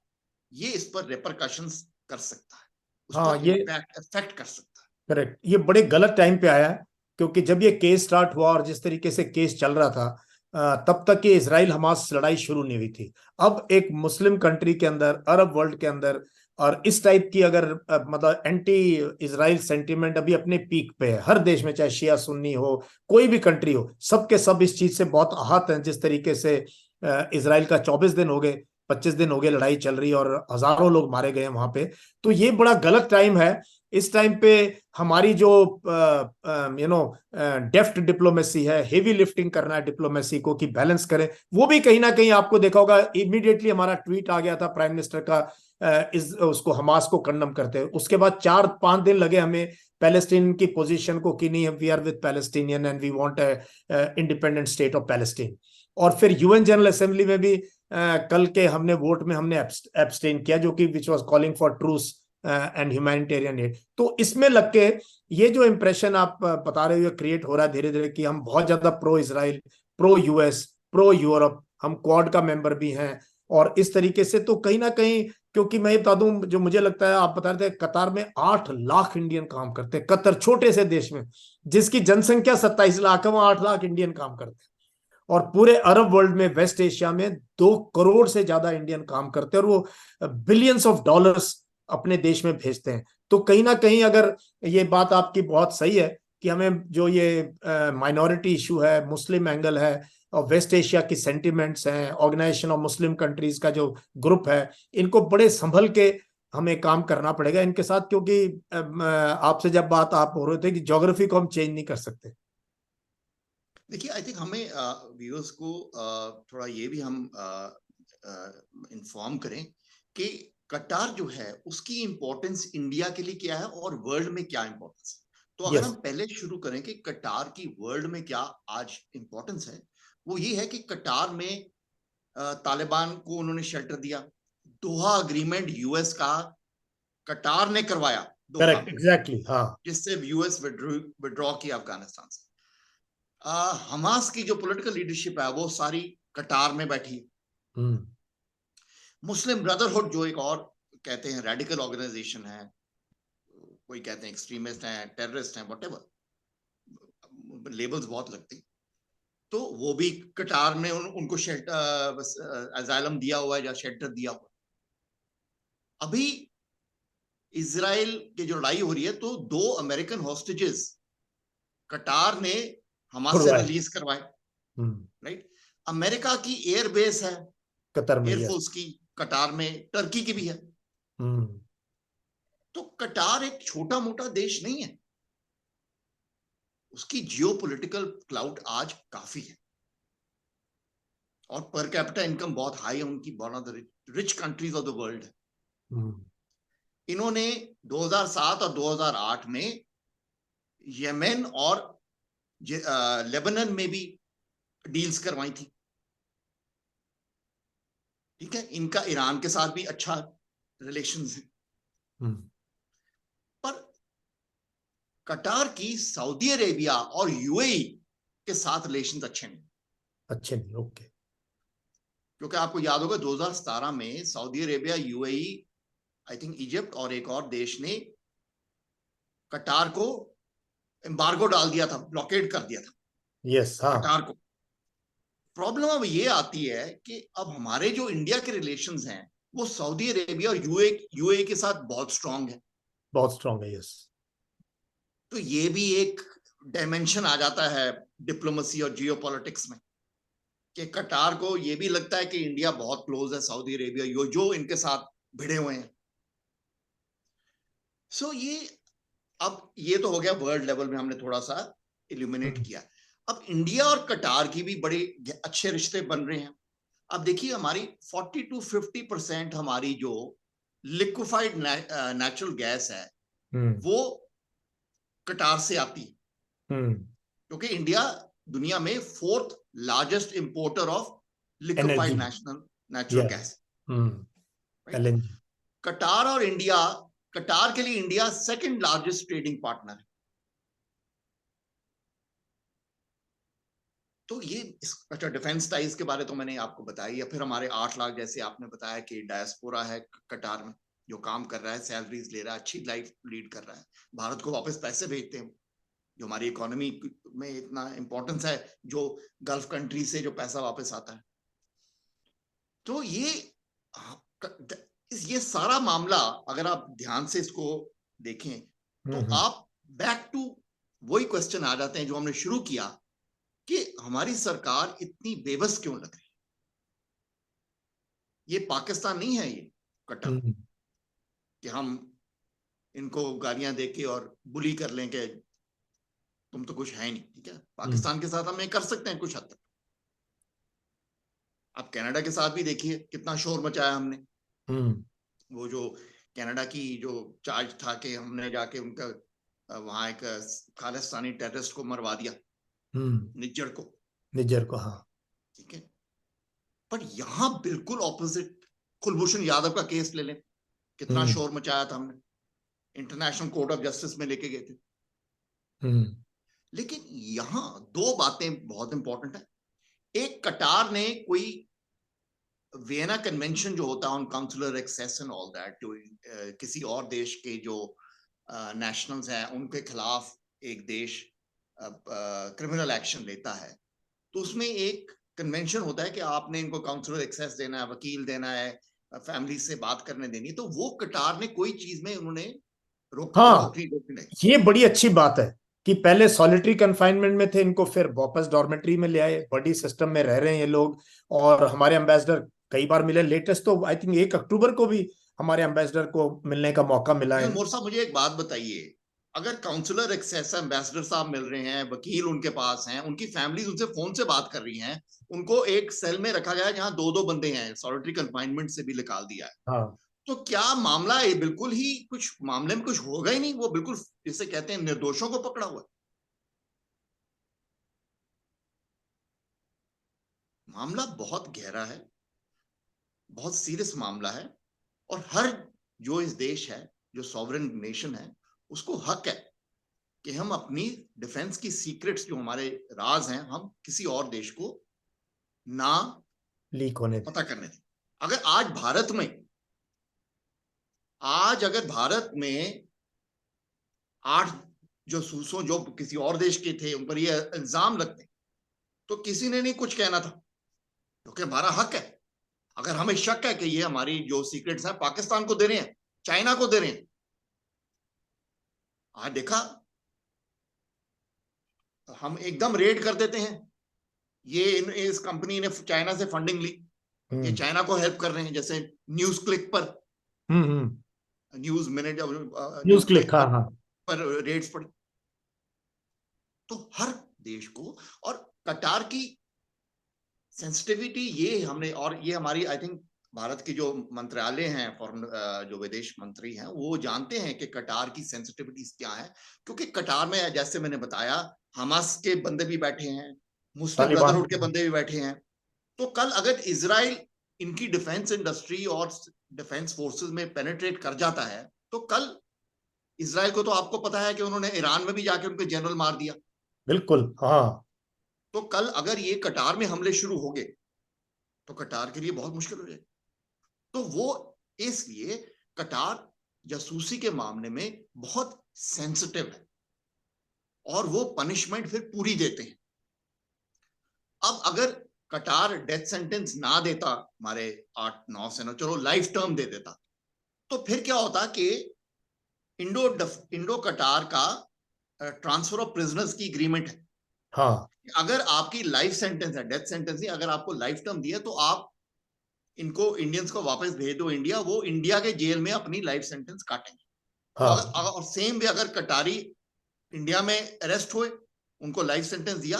ये इस पर रेपरकशंस कर सकता है, उस हाँ, पर ये इम्पैक्ट इफेक्ट कर सकता है। करेक्ट, ये बड़े गलत टाइम पे आया है, क्योंकि जब ये केस स्टार्ट हुआ और जिस तरीके से केस चल रहा था, तब तक ये इजराइल हमास लड़ाई शुरू नहीं हुई थी। अब एक मुस्लिम कंट्री के अंदर, अरब वर्ल्ड के अंदर और इस टाइप की अगर मतलब एंटी इजराइल सेंटीमेंट अभी अपने पीक पे है हर देश में, चाहे शिया सुन्नी हो, कोई भी कंट्री हो, सबके सब इस चीज से बहुत आहत हैं। जिस तरीके से इजराइल का 24 दिन हो गए, 25 दिन हो गए लड़ाई चल रही है और हजारों लोग मारे गए हैं वहां पे। तो ये बड़ा गलत टाइम है। इस टाइम पे हमारी जो डेफ्ट डिप्लोमेसी है, हेवी लिफ्टिंग करना है डिप्लोमेसी को कि बैलेंस करें, वो भी कहीं ना कहीं आपको देखा होगा इमीडिएटली हमारा ट्वीट आ गया था प्राइम मिनिस्टर का, इस उसको हमास को कंडम करते हैं। उसके बाद 4-5 दिन लगे हमें पैलेस्टीन की पोजीशन को कि नहीं, we are with Palestinian and we want independent state of Palestine. और फिर यूएन जनरल असेंबली में भी कल के हमने वोट में हमने एब्सटेन किया, जो कि which was calling for truce and humanitarian aid. तो इसमें लग के ये जो इंप्रेशन आप बता रहे हो क्रिएट हो रहा है धीरे धीरे कि हम बहुत ज्यादा pro Israel, pro US, pro Europe, हम क्वाड का मेंबर भी हैं और इस तरीके से। तो कहीं ना कहीं, क्योंकि मैं बता दूं, जो मुझे लगता है, आप बता रहे थे कतार में 8 लाख इंडियन काम करते हैं। कतर छोटे से देश में जिसकी जनसंख्या 27 लाख है, वहां 8 लाख इंडियन काम करते हैं। और पूरे अरब वर्ल्ड में, वेस्ट एशिया में 2 करोड़ से ज्यादा इंडियन काम करते हैं और वो बिलियंस ऑफ डॉलर्स अपने देश में भेजते हैं। तो कहीं ना कहीं अगर ये बात आपकी बहुत सही है कि हमें जो ये माइनॉरिटी इशू है, मुस्लिम एंगल है और वेस्ट एशिया की सेंटिमेंट्स हैं, ऑर्गेनाइजेशन ऑफ मुस्लिम कंट्रीज का जो ग्रुप है, इनको बड़े संभल के हमें काम करना पड़ेगा इनके साथ। क्योंकि आपसे जब बात आप हो रहे थे कि ज्योग्राफी को हम चेंज नहीं कर सकते। देखिए, आई थिंक हमें व्यूअर्स को थोड़ा ये भी हम इन्फॉर्म करें कि कटार जो है उसकी इंपॉर्टेंस इंडिया के लिए क्या है और वर्ल्ड में क्या इंपॉर्टेंस है। तो अगर हम पहले शुरू करें कि कटार की वर्ल्ड में क्या आज इंपॉर्टेंस है, वो ये है कि कटार में तालिबान को उन्होंने शेल्टर दिया। दोहा अग्रीमेंट यूएस का कटार ने करवाया दोहा करेक्ट, में, एग्जैक्टली, हाँ। जिससे यूएस विड्रॉ किया अफगानिस्तान से। हमास की जो पॉलिटिकल लीडरशिप है वो सारी कटार में बैठी है। मुस्लिम ब्रदरहुड जो एक और कहते हैं रेडिकल ऑर्गेनाइजेशन है, कोई कहते हैं एक्सट्रीमिस्ट हैं, टेररिस्ट हैं, व्हाटएवर लेबल्स बहुत लगते हैं, तो वो भी कटार में उनको शेल्टर अजाइलम दिया हुआ है या शेल्टर दिया हुआ है। अभी इजराइल की जो लड़ाई हो रही है तो 2 अमेरिकन हॉस्टेजेस कटार ने हमास से रिलीज करवाए, राइट। अमेरिका की एयर बेस है कतर में, एयरफोर्स की कटार में, टर्की की भी है। तो कटार एक छोटा मोटा देश नहीं है, उसकी जियोपॉलिटिकल क्लाउड आज काफी है और पर कैपिटा इनकम बहुत हाई है उनकी, one of the rich countries of the world है। इन्होंने 2007 और 2008 में यमन और लेबनान में भी डील्स करवाई थी, ठीक है। इनका ईरान के साथ भी अच्छा रिलेशंस है। पर कटार की सऊदी अरेबिया और यूएई के साथ रिलेशंस अच्छे नहीं, ओके। क्योंकि आपको याद होगा 2017 में Saudi Arabia, UAE, I think Egypt और एक और देश ने कटार को एम्बार्गो डाल दिया था, ब्लॉकेड कर दिया था कटार को। प्रॉब्लम अब ये आती है कि अब हमारे जो इंडिया के रिलेशंस हैं वो सऊदी अरेबिया और यूएई के साथ बहुत स्ट्रांग है, यस। तो ये भी एक डायमेंशन आ जाता है डिप्लोमेसी और जियोपॉलिटिक्स में कि कटार को ये भी लगता है कि इंडिया बहुत क्लोज है सऊदी अरेबिया जो इनके साथ भिड़े हुए हैं। सो ये तो हो गया वर्ल्ड लेवल में, हमने थोड़ा सा इल्यूमिनेट किया। अब इंडिया और कटार की भी बड़े अच्छे रिश्ते बन रहे हैं। अब देखिए, हमारी 40 to 50% हमारी जो लिक्विफाइड नेचुरल गैस है वो कटार से आती है, क्योंकि इंडिया दुनिया में 4th largest importer of liquefied natural gas, LNG. कटार और इंडिया, कटार के लिए India 2nd largest trading partner है। तो ये अच्छा, डिफेंस टाइज के बारे तो मैंने आपको बताया, या फिर हमारे 8 लाख जैसे आपने बताया कि डायस्पोरा है कटार में जो काम कर रहा है, सैलरीज ले रहा है, अच्छी लाइफ लीड कर रहा है, भारत को वापस पैसे भेजते हैं, जो हमारी इकोनॉमी में इतना इंपॉर्टेंस है, जो गल्फ कंट्री से जो पैसा वापस आता है। तो ये ये सारा मामला अगर आप ध्यान से इसको देखें तो आप बैक टू वही क्वेश्चन आ जाते हैं जो हमने शुरू किया कि हमारी सरकार इतनी बेबस क्यों लग रही है। ये पाकिस्तान नहीं है, ये कटर कि हम इनको गालियां देके और बुली कर लें कि तुम तो कुछ है नहीं। ठीक है, पाकिस्तान के साथ हम ये कर सकते हैं कुछ हद तक। आप कनाडा के साथ भी देखिए कितना शोर मचाया हमने। वो जो कनाडा की जो चार्ज था कि हमने जाके उनका वहां एक खालिस्तानी टेररिस्ट को मरवा दिया, निज्जर को। हाँ। ठीक है, पर यहां बिल्कुल ऑपोजिट। कुलभूषण यादव का केस ले लें, कितना शोर मचाया था हमने, इंटरनेशनल कोर्ट ऑफ जस्टिस में लेके गए थे। लेकिन यहां दो बातें बहुत इंपॉर्टेंट है। एक, कटार ने कोई वियना कन्वेंशन जो होता है on consular access and all that, जो किसी और देश के जो नेशनल्स हैं उनके खिलाफ एक देश क्रिमिनल एक्शन लेता है, तो उसमें एक कन्वेंशन होता है कि आपने इनको काउंसुलर एक्सेस देना है, वकील देना है, फैमिली से बात करने देनी है। तो वो कटार ने कोई चीज में उन्होंने हाँ, रोकनी नहीं। ये बड़ी अच्छी बात है कि पहले सॉलिटरी कंफाइनमेंट में थे, इनको फिर वापस डॉर्मेट्री में ले आए, बड़ी सिस्टम में रह रहे हैं ये लोग। और हमारे एम्बेसडर कई बार मिले, लेटेस्ट तो आई थिंक 1 अक्टूबर को भी हमारे एम्बेसडर को मिलने का मौका मिला है। मोर साहब, मुझे एक बात बताइए, अगर काउंसलर एक्सेस एम्बेसडर साहब मिल रहे हैं, वकील उनके पास हैं, उनकी फैमिली उनसे फोन से बात कर रही हैं, उनको एक सेल में रखा गया है जहां दो दो बंदे हैं, सॉलिटरी कंफाइनमेंट से भी निकाल दिया है, हाँ, तो क्या मामला है? बिल्कुल ही कुछ मामले में कुछ होगा ही नहीं, वो बिल्कुल जिसे कहते हैं निर्दोषों को पकड़ा हुआ है। मामला बहुत गहरा है, बहुत सीरियस मामला है, और हर जो इस देश है, जो सॉवरेन नेशन है, उसको हक है कि हम अपनी डिफेंस की सीक्रेट्स, जो हमारे राज हैं, हम किसी और देश को ना लीक होने पता करने दें। अगर आज भारत में 8 जो सूसों जो किसी और देश के थे उन पर ये इल्जाम लगते, तो किसी ने नहीं कुछ कहना था, क्योंकि हमारा हक है। अगर हमें शक है कि ये हमारी जो सीक्रेट्स हैं पाकिस्तान को दे रहे हैं, चाइना को दे रहे हैं, आज देखा, हम एकदम रेड कर देते हैं। ये इस कंपनी ने चाइना से फंडिंग ली, ये चाइना को हेल्प कर रहे हैं, जैसे न्यूज क्लिक पर, news minute, news news click, click हाँ हाँ। पर रेड्स पड़ी। तो हर देश को, और कटार की सेंसिटिविटी ये हमने, और ये हमारी आई थिंक भारत की जो मंत्रालय हैं, फॉरेन जो विदेश मंत्री हैं, वो जानते हैं कि कटार की सेंसिटिविटीज क्या है। क्योंकि कटार में जैसे मैंने बताया, हमास के बंदे भी बैठे हैं, मुस्लिम तालिबान। ब्रदरहुड के बंदे भी बैठे हैं। तो कल अगर इजराइल इनकी डिफेंस इंडस्ट्री और डिफेंस फोर्सेस में पेनिट्रेट कर जाता है, तो कल इजराइल को, तो आपको पता है कि उन्होंने ईरान में भी जाके उनके जनरल मार दिया। बिल्कुल, हाँ। तो कल अगर ये कटार में हमले शुरू हो गए तो कटार के लिए बहुत मुश्किल हो जाएगी। तो वो इसलिए कटार जासूसी के मामले में बहुत सेंसिटिव है, और वो पनिशमेंट फिर पूरी देते हैं। अब अगर कटार डेथ सेंटेंस ना देता, हमारे 8-9 से, चलो लाइफ टर्म दे देता, तो फिर क्या होता कि इंडो कटार का ट्रांसफर ऑफ प्रिजनर्स की एग्रीमेंट है। हाँ, अगर आपकी लाइफ सेंटेंस है, डेथ सेंटेंस नहीं, अगर आपको लाइफ टर्म दिया, तो आप इनको, इंडियंस को वापस भेज दो इंडिया, वो इंडिया के जेल में अपनी लाइफ सेंटेंस काटेंगे। तो हाँ। और सेम वे अगर कटारी इंडिया में अरेस्ट हुए, उनको लाइफ सेंटेंस दिया,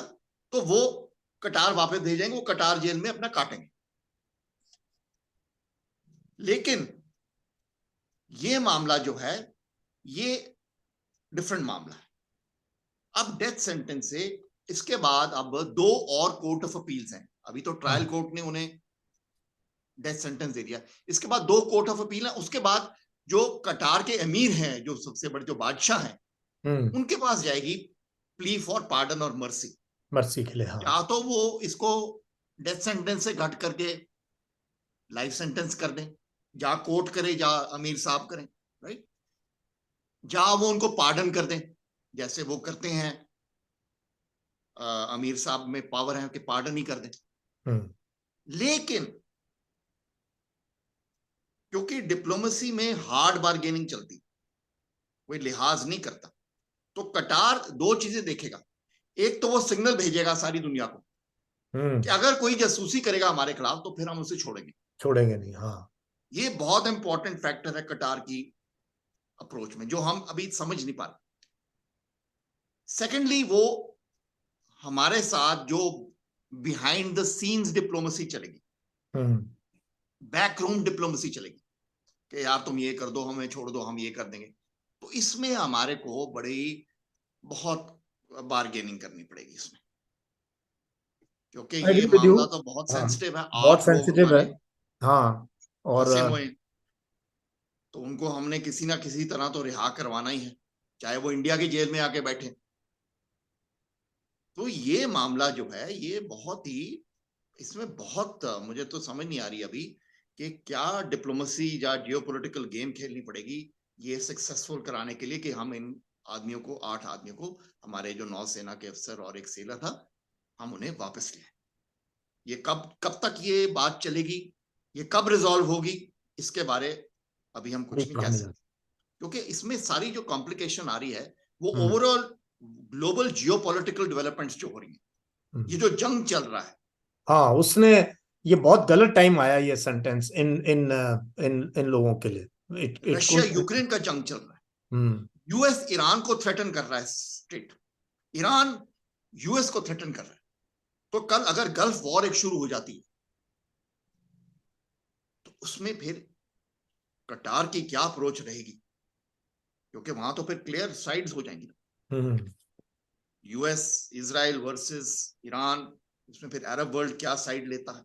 तो वो कटार वापस भेजेंगे, वो कटार जेल में अपना काटेंगे। लेकिन ये मामला जो है, ये डिफरेंट मामला है। अब डेथ सेंटेंस से इसके बाद अब 2 और कोर्ट ऑफ अपील्स हैं। अभी तो ट्रायल कोर्ट ने उन्हें डेथ सेंटेंस दे दिया, इसके बाद 2 कोर्ट ऑफ अपील है। उसके बाद जो कटार के अमीर हैं, जो सबसे बड़े जो बादशाह हैं, उनके पास जाएगी प्ली फॉर पार्डन और मर्सी, मर्सी के लिए, हाँ। या तो वो इसको डेथ सेंटेंस से घट करके लाइफ सेंटेंस कर दें, जा कोर्ट करे, जा अमीर साहब करें, राइट, जा वो उनको पार्डन कर दें, जैसे वो करते हैं। अमीर साहब में पावर है कि पार्डन ही कर दें। लेकिन क्योंकि डिप्लोमेसी में हार्ड बार्गेनिंग चलती, कोई लिहाज नहीं करता। तो कटार दो चीजें देखेगा, एक तो वो सिग्नल भेजेगा सारी दुनिया को कि अगर कोई जासूसी करेगा हमारे खिलाफ तो फिर हम उसे छोड़ेंगे नहीं। हाँ, ये बहुत इंपॉर्टेंट फैक्टर है कटार की अप्रोच में, जो हम अभी समझ नहीं पा रहे। सेकेंडली, वो हमारे साथ जो बिहाइंड द सीन्स डिप्लोमेसी चलेगी, बैक रूम डिप्लोमेसी चलेगी कि यार तुम ये कर दो, हमें छोड़ दो, हम ये कर देंगे। तो इसमें हमारे को बड़ी बहुत बार्गेनिंग करनी पड़ेगी इसमें, क्योंकि आई ये एग्री विद यू। मामला तो बहुत हाँ, सेंसिटिव है। बहुत 8 लोग सेंसिटिव है। हमारे हाँ, और फंसे हुए हैं, तो उनको हमने किसी ना किसी तरह तो रिहा करवाना ही है, चाहे वो इंडिया की जेल में आके बैठे। तो ये मामला जो है ये बहुत ही, इसमें बहुत मुझे तो समझ नहीं आ रही अभी कि क्या डिप्लोमेसी या जियोपॉलिटिकल गेम खेलनी पड़ेगी ये सक्सेसफुल कराने के लिए कि हम इन आदमियों को, 8 आदमियों को, हमारे जो नौसेना के अफसर और एक सेलर था, हम उन्हें वापस लें। ये कब कब तक ये बात चलेगी, ये कब रिजॉल्व होगी, इसके बारे अभी हम कुछ नहीं कह नहीं सकते, क्योंकि इसमें सारी जो कॉम्प्लिकेशन आ रही है वो हम्म, ओवरऑल ग्लोबल जियोपॉलिटिकल डेवलपमेंट्स जो हो रही है, ये जो जंग चल रहा है। हाँ, उसने ये बहुत गलत टाइम आया ये सेंटेंस इन इन इन लोगों के लिए। It Russia could. यूक्रेन का जंग चल रहा है, हम्म यूएस ईरान को थ्रेटन कर रहा है स्ट्रेट, ईरान यूएस को थ्रेटन कर रहा है। तो कल अगर गल्फ वॉर एक शुरू हो जाती है तो उसमें फिर कटार की क्या अप्रोच रहेगी, क्योंकि वहां तो फिर क्लियर साइड्स हो जाएंगी, हम्म यूएस इजराइल वर्सेस ईरान। उसमें फिर अरब वर्ल्ड क्या साइड लेता है,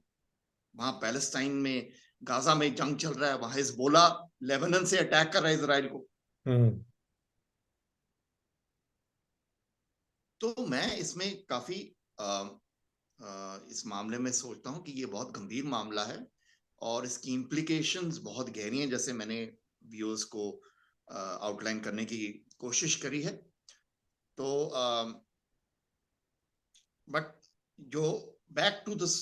वहां पैलेस्टाइन में, गाजा में जंग चल रहा है, वहां हिजबोला लेबनान से अटैक कर रहा है इसराइल को। हम्म तो मैं इसमें काफी इस मामले में सोचता हूं कि ये बहुत गंभीर मामला है और इसकी इम्प्लीकेशंस बहुत गहरी हैं, जैसे मैंने व्यूअर्स को आउटलाइन करने की कोशिश करी है। तो बट जो बैक टू दिस,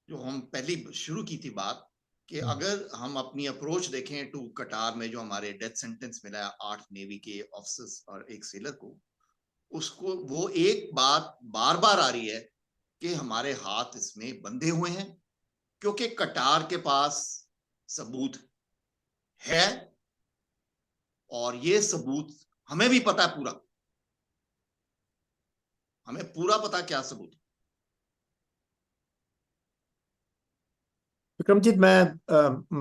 जो हम पहली शुरू की थी बात, कि अगर हम अपनी अप्रोच देखें टू कटार में, जो हमारे डेथ सेंटेंस मिला है 8 नेवी के ऑफिसर्स और एक सेलर को, उसको वो एक बात बार बार आ रही है कि हमारे हाथ इसमें बंधे हुए हैं, क्योंकि कटार के पास सबूत है और ये सबूत हमें भी पता है पूरा, हमें पूरा पता क्या सबूत। विक्रमजीत, मैं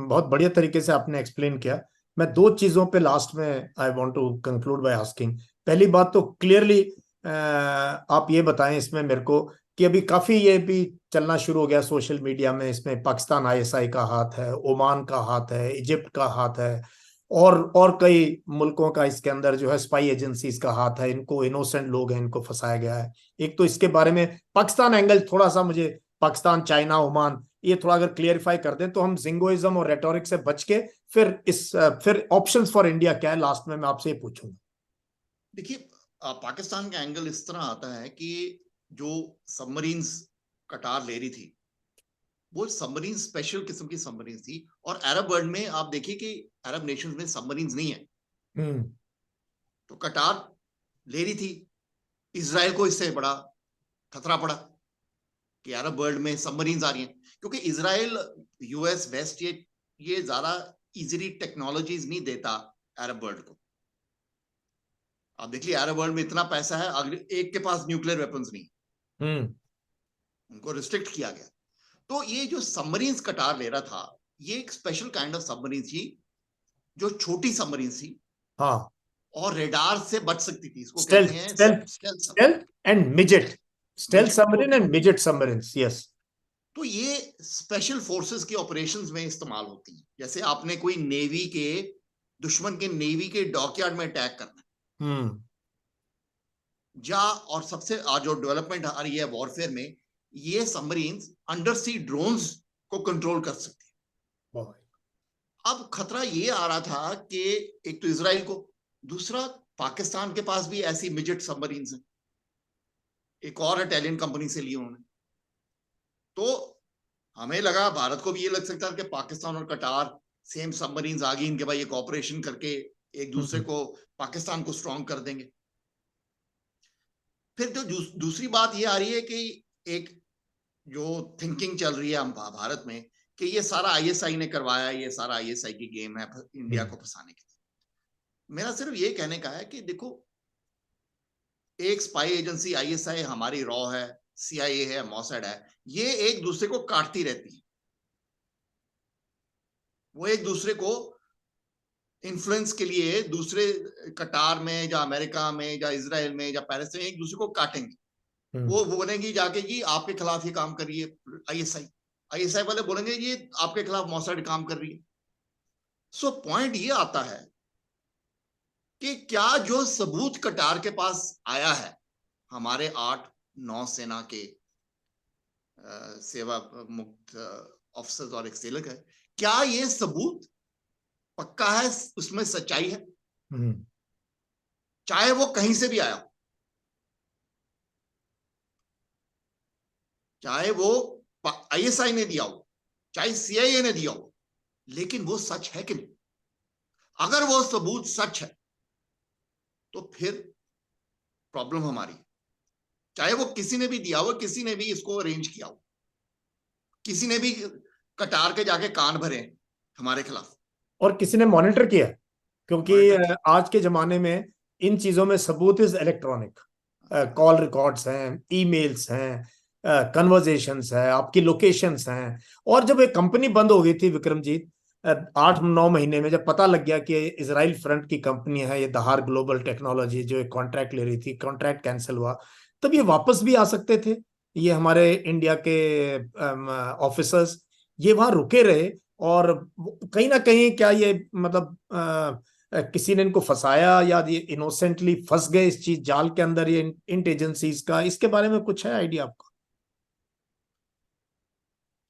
बहुत बढ़िया तरीके से आपने एक्सप्लेन किया। मैं दो चीजों पे लास्ट में I want to conclude by asking. पहली बात तो क्लियरली आप ये बताएं इसमें मेरे को कि अभी काफी ये भी चलना शुरू हो गया सोशल मीडिया में, इसमें पाकिस्तान आईएसआई का हाथ है, ओमान का हाथ है, इजिप्ट का हाथ है, और कई मुल्कों का इसके अंदर जो है स्पाई एजेंसीज का हाथ है। इनको इनोसेंट लोग हैं, इनको फंसाया गया है। एक तो इसके बारे में पाकिस्तान एंगल थोड़ा सा मुझे, पाकिस्तान, चाइना, ओमान, ये थोड़ा अगर क्लियरिफाई कर दें तो हम जिंगोइज्म और रेटोरिक से बच के फिर ऑप्शंस फॉर इंडिया क्या है, लास्ट में मैं आपसे ये पूछूंगा। देखिए, पाकिस्तान का एंगल इस तरह आता है कि जो सबमरीन्स कटार ले रही थी वो सबमरीन स्पेशल किस्म की सबमरीन थी, और अरब वर्ल्ड में आप देखिए कि अरब नेशंस में सबमरीन नहीं है। हम्म तो कटार ले रही थी, इसराइल को इससे बड़ा खतरा पड़ा कि अरब वर्ल्ड में सबमरीन आ रही हैं, क्योंकि इसराइल, यूएस, वेस्ट, ये ज्यादा इजीली टेक्नोलॉजीज नहीं देता अरब वर्ल्ड को। आप देख लिया अरब वर्ल्ड में इतना पैसा है, अगर एक के पास न्यूक्लियर वेपन्स नहीं, हम्म उनको रिस्ट्रिक्ट किया गया। तो ये जो सबमरीन कटार ले रहा था, ये एक स्पेशल काइंड ऑफ सबमरीन थी, जो छोटी सबमरीन थी हाँ, और रेडार से बच सकती थी। इसको कहते स्टेल्थ हैं stealth stealth submarine, stealth and मिजेट, stealth मिजेट। Submarine and मिजेट submarines, yes. तो ये स्पेशल फोर्सेस की ऑपरेशंस में इस्तेमाल होती है, जैसे आपने कोई नेवी के, दुश्मन के नेवी के डॉकयार्ड में अटैक करना हम्म जा, और सबसे आज जो डेवलपमेंट आ रही है वॉरफेयर में, ये सबमरीन्स अंडर सी ड्रोन्स को कंट्रोल कर सकती है। अब खतरा ये आ रहा था कि एक तो इसराइल को, दूसरा पाकिस्तान के पास भी ऐसी मिजेट सबमरीन्स हैं, एक और इटालियन कंपनी से ली उन्होंने। तो हमें लगा, भारत को भी ये लग सकता है कि पाकिस्तान और कटार सेम सबमरीन्स आ गई इनके भाई, ये कॉपरेशन करके एक दूसरे को, पाकिस्तान को स्ट्रांग कर देंगे। फिर जो दूसरी बात ये आ रही है कि एक जो थिंकिंग चल रही है हम भारत में कि ये सारा आईएसआई ने करवाया, ये सारा आईएसआई की गेम है इंडिया को फंसाने के लिए। मेरा सिर्फ ये कहने का है कि देखो, एक स्पाई एजेंसी आईएसआई हमारी रॉ है, सीआईए है, मॉसैड है, ये एक दूसरे को काटती रहती है। वो एक दूसरे को इन्फ्लुएंस के लिए दूसरे कतार में या अमेरिका में या इजराइल में या पेरिस में एक दूसरे को काटेंगे। वो बोलेंगे जाके जी आपके खिलाफ ये काम कर रही है आईएसआई, आईएसआई वाले बोलेंगे ये आपके खिलाफ मॉसैड काम कर रही है। सो पॉइंट ये आता है कि क्या जो सबूत कतार के पास आया है हमारे 8-9 सेना के सेवा मुक्त ऑफिसर्स और एक सेलक है, क्या ये सबूत पक्का है, उसमें सच्चाई है? चाहे वो कहीं से भी आया हो, चाहे वो आईएसआई ने दिया हो, चाहे सीआईए ने दिया हो, लेकिन वो सच है कि नहीं? अगर वो सबूत सच है तो फिर प्रॉब्लम हमारी, चाहे वो किसी ने भी दिया हो, किसी ने भी इसको अरेंज किया हो, किसी ने भी कतार के जाके कान भरे हमारे खिलाफ, और किसी ने मॉनिटर किया, क्योंकि आज के जमाने में इन चीजों में सबूत इज इलेक्ट्रॉनिक। कॉल रिकॉर्ड्स हैं, ईमेल्स हैं, कन्वर्जेशंस है, आपकी लोकेशंस हैं। और जब एक कंपनी बंद हो गई थी विक्रमजीत, 8-9 महीने में जब पता लग गया कि इजराइल फ्रंट की कंपनी है ये दहार ग्लोबल टेक्नोलॉजी, जो एक कॉन्ट्रैक्ट ले रही थी, कॉन्ट्रैक्ट कैंसिल हुआ, तब ये वापस भी आ सकते थे। ये हमारे इंडिया के ऑफिसर्स ये वहां रुके रहे, और कहीं ना कहीं क्या ये मतलब किसी ने इनको फंसाया या ये इनोसेंटली फंस गए इस चीज जाल के अंदर, ये इंट एजेंसीज का, इसके बारे में कुछ है आइडिया आपको?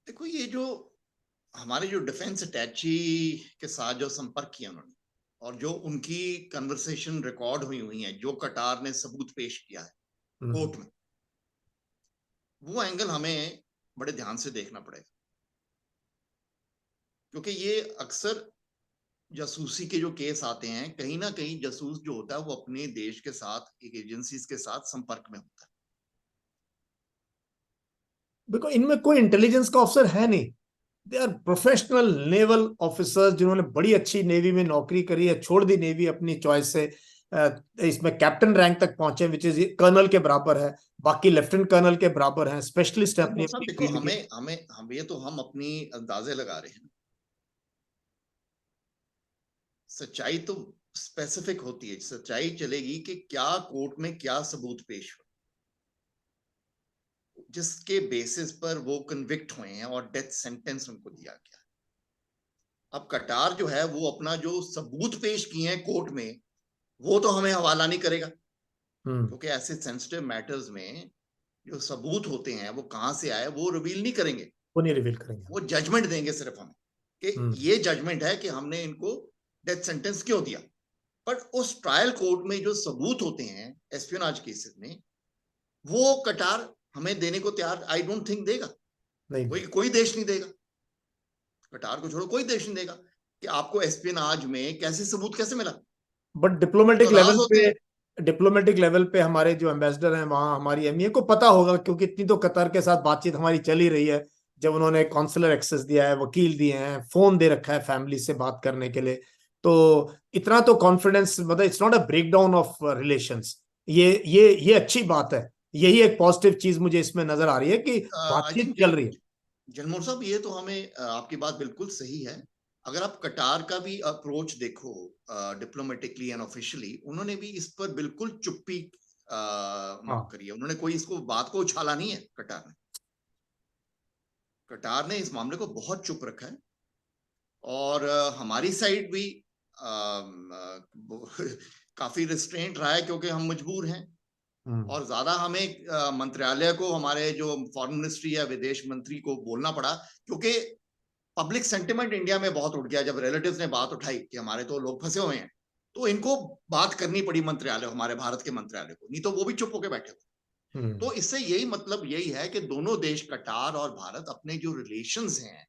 देखो, ये जो हमारे जो डिफेंस अटैची के साथ जो संपर्क किया उन्होंने, और जो उनकी कन्वर्सेशन रिकॉर्ड हुई है, जो कतार ने सबूत पेश किया है कोर्ट में, वो एंगल हमें बड़े ध्यान से देखना पड़ेगा। क्योंकि ये अक्सर जासूसी के जो केस आते हैं, कहीं ना कहीं जासूस जो होता है वो अपने देश के साथ, एक एजेंसीज के साथ संपर्क में होता है। देखो, इनमें कोई इंटेलिजेंस का ऑफिसर है नहीं, they are professional naval officers जिन्होंने बड़ी अच्छी नेवी में नौकरी करी है, छोड़ दी नेवी अपनी चॉइस से, इसमें कैप्टन रैंक तक पहुंचे, विच इज कर्नल के बराबर है, बाकी लेफ्टिनेंट कर्नल के बराबर हैं, स्पेशलिस्ट है अपनी अपनी देखो, फील्ड के। हम ये तो हम अपनी अंदाजे लगा रहे हैं, सच्चाई तो स्पेसिफिक होती है। सच्चाई चलेगी कि क्या कोर्ट में क्या सबूत पेश हुआ जिसके बेसिस पर वो कन्विक्ट हुए हैं और डेथ सेंटेंस उनको दिया गया। अब कतार जो है वो अपना जो सबूत पेश किए हैं कोर्ट में, वो तो हमें हवाला नहीं करेगा, क्योंकि ऐसे सेंसिटिव मैटर्स में जो सबूत होते हैं वो कहां से आए वो रिवील नहीं करेंगे, वो नहीं रिवील करेंगे, वो जजमेंट देंगे सिर्फ हमें कि ये जजमेंट है कि हमने इनको डेथ सेंटेंस क्यों दिया। बट उस ट्रायल कोर्ट में जो सबूत होते हैं एस्पियोनाज केसेस में, वो कतार हमें देने को तैयार, आई डोंट थिंक देगा। कोई देश नहीं देगा, कतार को छोड़ो कोई देश नहीं देगा कि आपको एस्पियोनाज में कैसे सबूत कैसे मिला। बट डिप्लोमेटिक लेवल पे हमारे जो एम्बेसडर हैं वहां, हमारी एमईए को पता होगा, क्योंकि इतनी तो कतर के साथ बातचीत हमारी चल ही रही है। जब उन्होंने कॉन्सुलर एक्सेस दिया है, वकील दिए हैं, फोन दे रखा है फैमिली से बात करने के लिए, तो इतना तो कॉन्फिडेंस, मतलब it's not a break down of relations. ये अच्छी बात है, यही एक पॉजिटिव चीज मुझे इसमें नजर आ रही है कि बातचीत चल रही है। जलमोर साहब, ये तो हमें, आपकी बात बिल्कुल सही है। अगर आप कतार का भी अप्रोच देखो डिप्लोमेटिकली एंड ऑफिशियली, उन्होंने भी इस पर बिल्कुल चुप्पी करी है। उन्होंने कोई इसको बात को उछाला नहीं है। कतार ने इस मामले को बहुत चुप रखा है, और हमारी साइड भी काफी रिस्ट्रेंट रहा है, क्योंकि हम मजबूर हैं, और ज्यादा हमें मंत्रालय को, हमारे जो फॉरेन मिनिस्ट्री या विदेश मंत्री को बोलना पड़ा, क्योंकि पब्लिक सेंटिमेंट इंडिया में बहुत उठ गया। जब रिलेटिव्स ने बात उठाई कि हमारे तो लोग फंसे हुए हैं, तो इनको बात करनी पड़ी मंत्रालय, हमारे भारत के मंत्रालय को, नहीं तो वो भी चुप होकर बैठे हुए। तो इससे यही मतलब यही है कि दोनों देश, कतार और भारत, अपने जो रिलेशंस हैं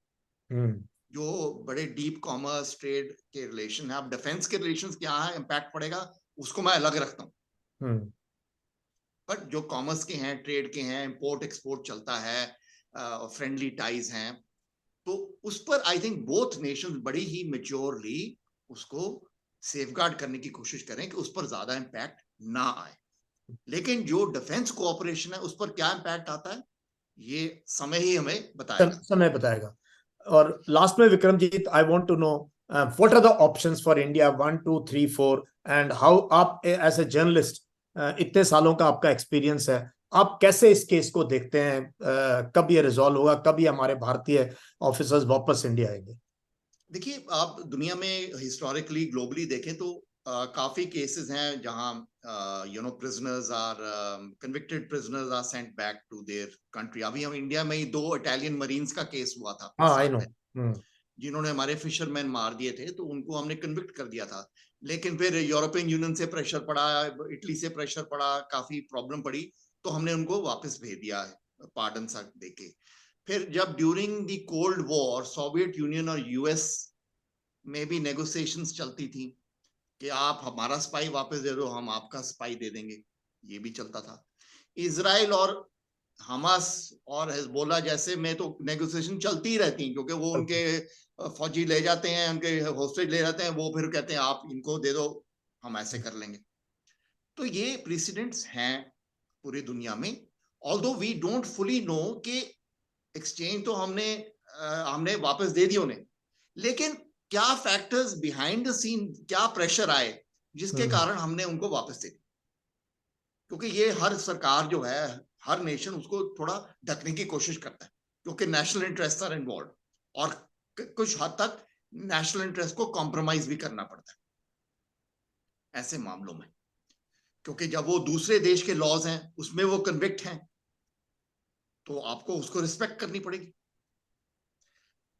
जो बड़े डीप कॉमर्स ट्रेड के रिलेशन है, अब डिफेंस के रिलेशन क्या है इम्पैक्ट पड़ेगा उसको मैं अलग रखता हूँ, बट जो कॉमर्स के हैं, ट्रेड के हैं, इंपोर्ट एक्सपोर्ट चलता है, फ्रेंडली टाइज हैं, तो उस पर आई थिंक बोथ नेशंस बड़ी ही मेच्योरली उसको सेफगार्ड करने की कोशिश करें कि उस पर ज्यादा इम्पैक्ट ना आए। लेकिन जो डिफेंस कोऑपरेशन है उस पर क्या इम्पैक्ट आता है ये समय ही हमें बताएगा। समय बताएगा। और लास्ट में Vikramjit, I want to know what are the options for India, 1 2 3 4, and how आप एज ए जर्नलिस्ट, इतने सालों का आपका एक्सपीरियंस है, आप कैसे इस केस को देखते हैं? कब ये रिजॉल्व होगा, कब ये हमारे भारतीय ऑफिसर्स वापस इंडिया आएंगे? देखिए, आप दुनिया में हिस्टोरिकली ग्लोबली देखें तो काफी केसेस हैं जहां prisoners are convicted, prisoners are sent back to their country. अभी हम इंडिया में ही 2 इटालियन मरीन्स का केस हुआ था कुछ हाँ, आई साल नो। पहले, जिन्होंने हमारे फिशरमैन मार दिए थे, तो उनको हमने कन्विक्ट कर दिया था। लेकिन फिर यूरोपियन यूनियन से प्रेशर पड़ा, इटली से प्रेशर पड़ा, काफी प्रॉब्लम पड़ी, तो हमने उनको वापस भेज दिया है पार्डन सा देके। फिर जब during the cold war Soviet union और यूएस में भी नेगोशिएशंस चलती थी कि आप हमारा स्पाई वापस दे दो, हम आपका स्पाई दे देंगे, ये भी चलता था। इजराइल और हमास और हिजबुल्लाह जैसे में तो नेगोशिएशन चलती ही रहती हैं, क्योंकि वो उनके फौजी ले जाते हैं, उनके होस्टेज ले जाते हैं, वो फिर कहते हैं आप इनको दे दो, हम ऐसे कर लेंगे। तो ये प्रेसिडेंट्स हैं पूरी दुनिया में। Although we don't fully know कि एक्सचेंज तो हमने वापस दे दी उन्हें, लेकिन क्या फैक्टर्स बिहाइंड द सीन, क्या प्रेशर आए जिसके कारण हमने उनको वापस दे दी। क्योंकि ये हर सरकार जो है, हर नेशन उसको थोड़ा ढकने की कोशिश करता है, क्योंकि नेशनल इंटरेस्ट आर इन्वॉल्व, और कुछ हद तक नेशनल इंटरेस्ट को कॉम्प्रोमाइज भी करना पड़ता है ऐसे मामलों में, क्योंकि जब वो दूसरे देश के लॉज हैं उसमें वो कन्विक्ट हैं, तो आपको उसको रिस्पेक्ट करनी पड़ेगी।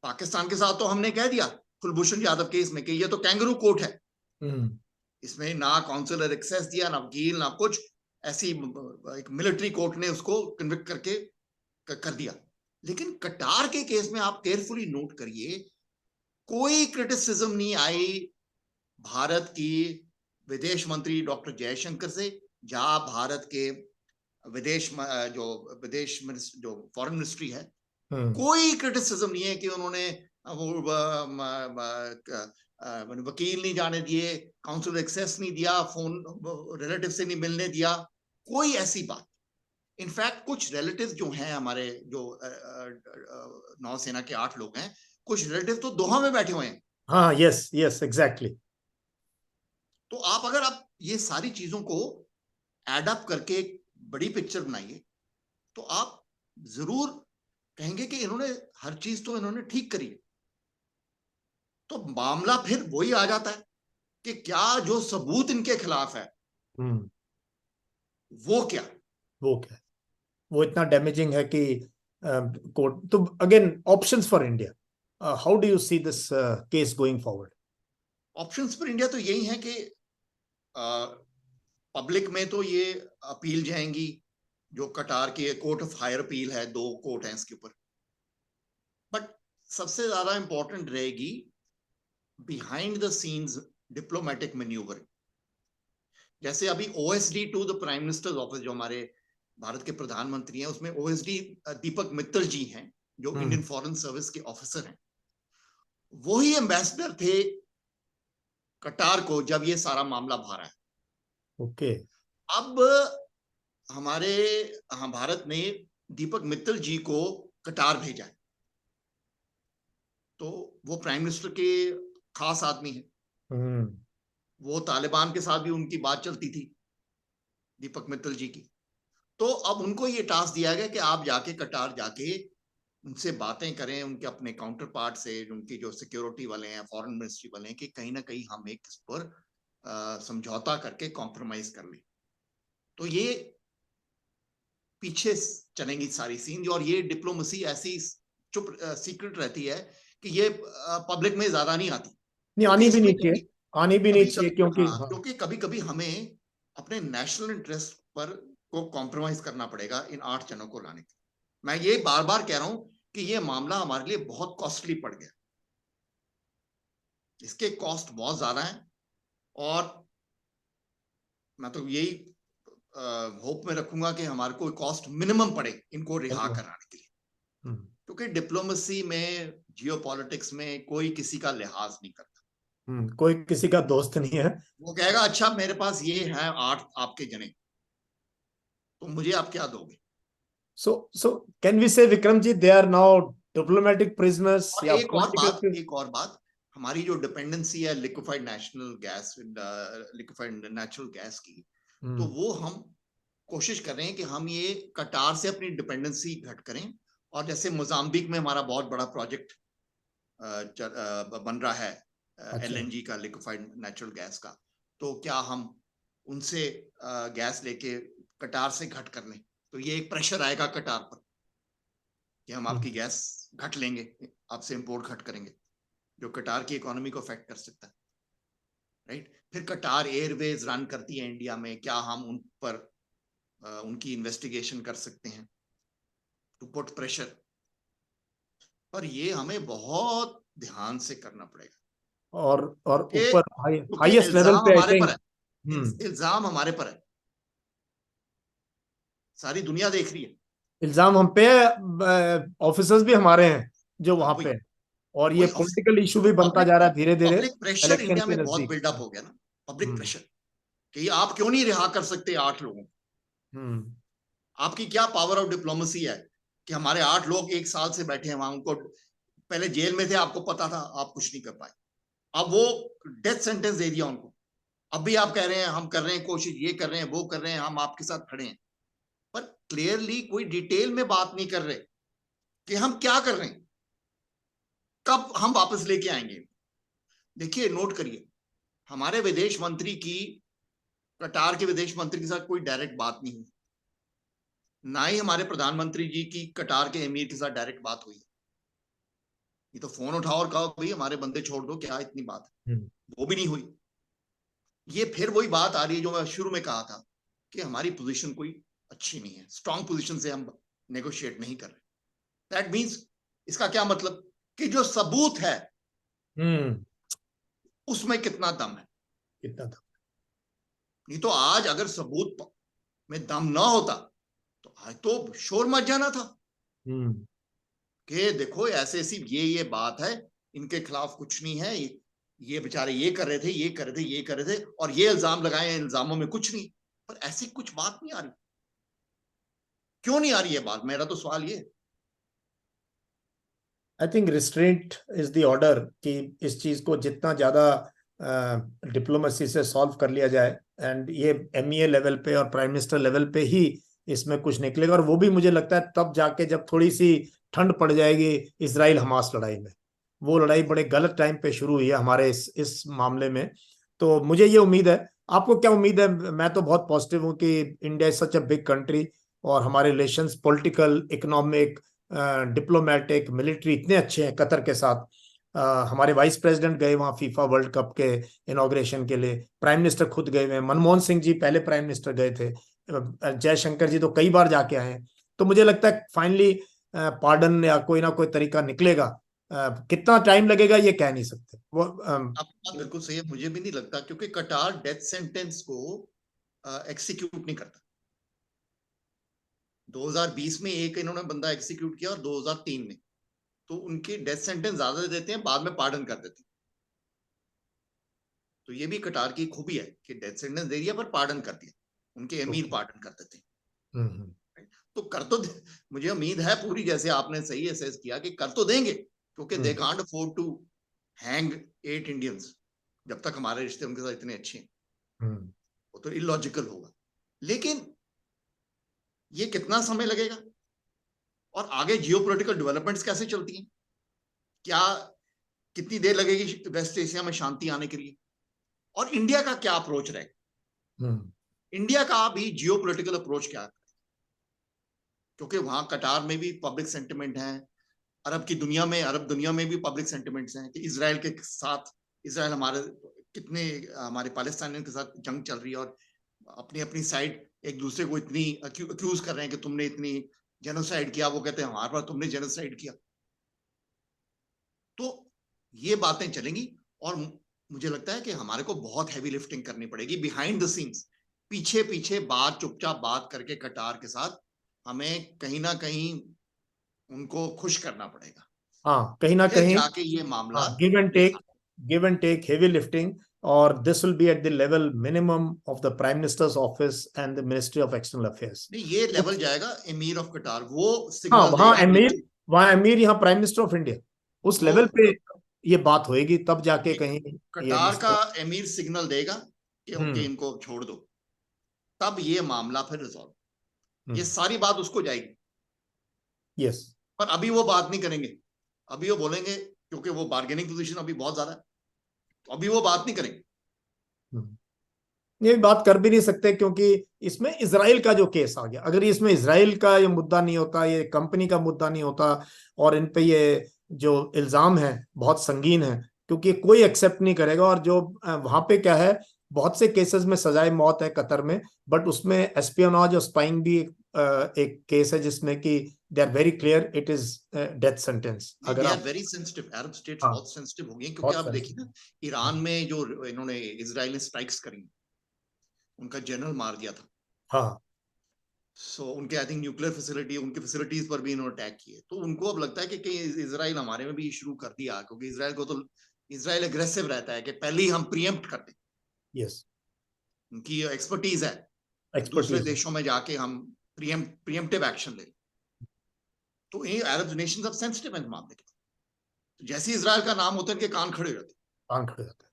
पाकिस्तान के साथ तो हमने कह दिया कुलभूषण यादव केस में कि ये तो कैंगरू कोर्ट है, इसमें ना काउंसिलर एक्सेस दिया, ना वकील, ना कुछ, ऐसी एक मिलिट्री कोर्ट ने उसको कन्विक्ट करके कर दिया। लेकिन कटार के केस में आप केयरफुली नोट करिए, कोई क्रिटिसिज्म नहीं आई भारत की विदेश मंत्री डॉक्टर जयशंकर से, जहां भारत के विदेश जो फॉरेन मिनिस्ट्री है, कोई क्रिटिसिज्म नहीं है कि उन्होंने वकील नहीं जाने दिए, काउंसिल एक्सेस नहीं दिया, फोन रिलेटिव से नहीं मिलने दिया, कोई ऐसी बात। इनफैक्ट कुछ रिलेटिव जो हैं हमारे, जो नौसेना के 8 लोग हैं, कुछ रिलेटिव तो दोहा में बैठे हुए हैं। हाँ, यस यस, एग्जैक्टली। तो अगर आप ये सारी चीजों को एड अप करके एक बड़ी पिक्चर बनाइए, तो आप जरूर कहेंगे कि इन्होंने हर चीज तो इन्होंने ठीक करी। तो मामला फिर वही आ जाता है कि क्या जो सबूत इनके खिलाफ है वो क्या वो क्या वो इतना डैमेजिंग है कि कोर्ट। तो again, options for India, how do you see this case going forward? Options for India तो यही है कि पब्लिक में तो ये अपील जाएंगी, जो कटार की कोर्ट ऑफ हायर अपील है, 2 कोर्ट हैं इसके ऊपर, बट सबसे ज्यादा इंपॉर्टेंट रहेगी behind the scenes diplomatic manoeuvre. जैसे अभी OSD to the prime minister's office, जो हमारे भारत के प्रधानमंत्री हैं, उसमें ओएसडी दीपक मित्तल जी हैं, जो इंडियन फॉरेन सर्विस के ऑफिसर हैं, वही एम्बेसडर थे कटार को जब ये सारा मामला भारा है। ओके। अब हमारे भारत ने दीपक मित्तल जी को कटार भेजा है, तो वो प्राइम मिनिस्टर के खास आदमी है, वो तालिबान के साथ भी उनकी बात चलती थी दीपक मित्तल जी की। तो अब उनको ये टास्क दिया गया कि आप जाके कटार जाके उनसे बातें करें, उनके अपने काउंटर पार्ट से, उनकी जो सिक्योरिटी वाले हैं, फॉरेन मिनिस्ट्री वाले हैं, कि कहीं ना कहीं हम एक इस पर समझौता करके कॉम्प्रोमाइज कर लें। तो ये पीछे चलेंगी सारी सीन, और ये डिप्लोमेसी ऐसी चुप सीक्रेट रहती है कि ये पब्लिक में ज्यादा नहीं आती। नहीं, आनी भी नहीं चाहिए, आनी भी नहीं चाहिए, क्योंकि क्योंकि कभी कभी हमें अपने नेशनल इंटरेस्ट पर को कॉम्प्रोमाइज करना पड़ेगा इन 8 जनों को लाने के। मैं ये बार बार कह रहा हूं कि ये मामला हमारे लिए बहुत कॉस्टली पड़ गया, इसके कॉस्ट बहुत ज्यादा है और मैं तो यही होप में रखूंगा कि हमारे को कॉस्ट मिनिमम पड़े इनको रिहा कराने के लिए, क्योंकि डिप्लोमेसी में, जियोपॉलिटिक्स में कोई किसी का लिहाज नहीं करता। कोई किसी का दोस्त नहीं है। वो कहेगा अच्छा मेरे पास ये है 8 आपके जने, तो मुझे आप क्या दोगे? So can we say, Vikram ji, they are now diplomatic prisoners और या political? एक और बात, हमारी जो डिपेंडेंसी है लिक्विफाइड नेचुरल गैस की, तो वो हम कोशिश कर रहे हैं कि हम ये कटार से अपनी डिपेंडेंसी घट करें। और जैसे मोजाम्बिक में हमारा बहुत बड़ा प्रोजेक्ट बन रहा है LNG का, लिक्विफाइड नेचुरल गैस का, तो क्या हम उनसे गैस लेके कटार से घट कर लें? तो ये एक प्रेशर आएगा कटार पर कि हम आपकी गैस घट लेंगे, आपसे इंपोर्ट घट करेंगे, जो कटार की इकोनॉमी को अफेक्ट कर सकता है, राइट? फिर कटार एयरवेज रन करती है इंडिया में, क्या हम उन पर उनकी इन्वेस्टिगेशन कर सकते हैं टू पुट प्रेशर? पर ये हमें बहुत ध्यान से करना पड़ेगा और कि ऊपर हाईएस्ट लेवल इल्जाम पे आई हमारे पर थिंक। है, इल्जाम हमारे पर है, सारी दुनिया देख रही है। इल्जाम हम पे, ऑफिसर्स भी हमारे हैं जो वहां वही पे, और ये वही पॉलिटिकल इशू तो भी बनता जा रहा है धीरे धीरे पब्लिक प्रेशर इलेक्शन इंडिया के में बहुत नजदीक। बिल्डअप हो गया ना, पब्लिक प्रेशर कि आप क्यों नहीं रिहा कर सकते 8 लोगों को? आपकी क्या पावर ऑफ डिप्लोमेसी है कि हमारे 8 लोग 1 साल से बैठे हैं वहां, उनको पहले जेल में थे, आपको पता था, आप कुछ नहीं कर पाए, अब वो डेथ सेंटेंस दे दिया उनको, अब भी आप कह रहे हैं हम कर रहे हैं कोशिश, ये कर रहे हैं, वो कर रहे हैं, हम आपके साथ खड़े हैं, पर क्लियरली कोई डिटेल में बात नहीं कर रहे कि हम क्या कर रहे हैं, कब हम वापस लेके आएंगे। देखिए, नोट करिए, हमारे विदेश मंत्री की कटार के विदेश मंत्री के साथ कोई डायरेक्ट बात नहीं हुई, ना ही हमारे प्रधानमंत्री जी की कटार के एमीर के साथ डायरेक्ट बात हुई। ये तो फोन उठाओ और कहो भाई हमारे बंदे छोड़ दो, क्या इतनी बात है, वो भी नहीं हुई। ये फिर वही बात आ रही है जो मैं शुरू में कहा था कि हमारी पोजीशन कोई अच्छी नहीं है, स्ट्रांग पोजीशन से हम नेगोशिएट नहीं कर रहे। दैट मींस, इसका क्या मतलब कि जो सबूत है उसमें कितना दम है, कितना था। नहीं तो आज अगर सबूत में दम ना होता तो आज तो शोर मच जाना था कि देखो ऐसे ऐसी ये बात है, इनके खिलाफ कुछ नहीं है, ये बेचारे ये कर रहे थे, ये कर रहे थे, ये कर रहे थे, और ये इल्जाम लगाए, इल्जामों में कुछ नहीं। पर ऐसी कुछ बात नहीं आ रही, क्यों नहीं आ रही है बात? मेरा तो सवाल ये। I think restraint is the order कि इस चीज को जितना ज्यादा डिप्लोमेसी से सॉल्व कर लिया जाए, एंड ये MEA लेवल पे और प्राइम मिनिस्टर लेवल पे ही इसमें कुछ निकलेगा, और वो भी मुझे लगता है तब जाके जब थोड़ी सी ठंड पड़ जाएगी इसराइल हमास लड़ाई में। वो लड़ाई बड़े गलत टाइम पे शुरू हुई है हमारे इस मामले में। तो मुझे ये उम्मीद है, आपको क्या उम्मीद है? मैं तो बहुत पॉजिटिव हूँ कि India is such a big country, और हमारे relations political, economic, diplomatic, military इतने अच्छे हैं कतर के साथ। हमारे वाइस प्रेसिडेंट गए वहाँ फीफा वर्ल्ड कप के इनॉग्रेशन के लिए, प्राइम मिनिस्टर खुद गए हुए हैं, मनमोहन सिंह जी पहले प्राइम मिनिस्टर गए थे, जयशंकर जी तो कई बार जाके आए हैं। तो मुझे लगता है फाइनली पार्डन या कोई ना कोई तरीका निकलेगा। कितना टाइम लगेगा ये कह नहीं सकते। वो आपकी बात बिल्कुल सही है, मुझे भी नहीं लगता, क्योंकि कटार डेथ सेंटेंस को एक्सिक्यूट नहीं करता। 2020 में एक इन्होंने बंदा एक्सिक्यूट किया और 2003 में, तो उनकी डेथ सेंटेंस ज्यादा देते हैं, बाद में पार्डन कर देते हैं। तो ये भी कटार की खूबी है कि डेथ सेंटेंस दे दिया पर पार्डन कर दिया, उनके एमीर पार्डन कर देते हैं। तो कर तो मुझे उम्मीद है पूरी, जैसे आपने सही असेस किया कि कर तो देंगे, क्योंकि they can't afford to hang 8 Indians जब तक हमारे रिश्ते उनके साथ इतने अच्छे हैं। वो तो इलॉजिकल होगा। लेकिन ये कितना समय लगेगा, और आगे जियोपॉलिटिकल डेवलपमेंट्स कैसे चलती हैं, क्या कितनी देर लगेगी वेस्ट एशिया में शांति आने के लिए, और इंडिया का क्या अप्रोच रहेगा, इंडिया का भी जियोपॉलिटिकल अप्रोच क्या है? क्योंकि वहां कटार में भी पब्लिक सेंटिमेंट है, अरब दुनिया में भी पब्लिक सेंटिमेंट्स हैं कि इसराइल के साथ, इसराइल हमारे कितने, हमारे पाकिस्तानियों के साथ जंग चल रही है, और अपनी अपनी साइड एक दूसरे को इतनी अक्यूज कर रहे हैं कि तुमने इतनी जेनोसाइड किया, वो कहते हैं हमारे पास तुमने जेनोसाइड किया। तो ये बातें चलेंगी, और मुझे लगता है कि हमारे को बहुत हैवी लिफ्टिंग करनी पड़ेगी बिहाइंड द सीन्स, पीछे पीछे चुपचाप बात करके कटार के साथ हमें कहीं ना कहीं उनको खुश करना पड़ेगा, हाँ, कहीं ना फिर कहीं जाके ये मामला give and take heavy lifting, और this will be at the level minimum of the prime minister's office and the ministry of external affairs. नहीं, ये लेवल जाएगा एमीर ऑफ कटार, वो हाँ, सिग्नल देगा, वहाँ अमीर, यहाँ प्राइम मिनिस्टर ऑफ इंडिया, उस लेवल पे ये बात होएगी, तब जाके कहीं ये कटार का मसला। एमीर सिग्नल देगा कि ओके इनको छोड़ दो, तब ये मामला फिर रिजॉल्व, ये सारी बात उसको जाएगी। यस, पर अभी वो बात नहीं करेंगे, अभी वो बोलेंगे क्योंकि वो बार्गेनिंग पोजीशन अभी बहुत ज्यादा है, तो अभी वो बात नहीं करेंगे। ये बात कर भी नहीं सकते, क्योंकि इसमें इजराइल का जो केस आ गया, अगर इसमें इजराइल का ये मुद्दा नहीं होता, ये कंपनी का मुद्दा नहीं होता, और इन पे ये जो इल्जाम है बहुत संगीन है, क्योंकि कोई एक्सेप्ट नहीं करेगा। और जो वहां पे क्या है, बहुत से केसेस में सजाए मौत है कतर में, बट उसमें एस्पियोनाज और स्पाइंग भी एक केस है जिसमें कि they are very clear, it is death sentence. अगर आप वेरी सेंसिटिव, अरब स्टेट्स हाँ, बहुत सेंसिटिव हो गई, क्योंकि आप देखिए ना, ईरान में जो इन्होंने इजराइल ने स्ट्राइक्स करी, उनका जनरल मार दिया था। हाँ, सो उनके आई थिंक न्यूक्लियर फैसिलिटी, उनकी फैसिलिटीज पर भी इन्होंने अटैक किए, तो उनको अब लगता है कि कहीं इजराइल हमारे में भी शुरू कर दिया, क्योंकि इजराइल को तो इजराइल एग्रेसिव रहता है कि पहले ही हम प्रीएम्प्ट कर दें। यस, उनकी एक्सपर्टीज है, दूसरे एक्सपर्टीज देशों में जाके हम प्रीएम्प्टिव एक्शन ले। तो ये अरब नेशंस अब सेंसिटिव है इस मामले के, तो जैसे इजराइल का नाम होता है इनके कान खड़े रहते, कान खड़े रहते हैं।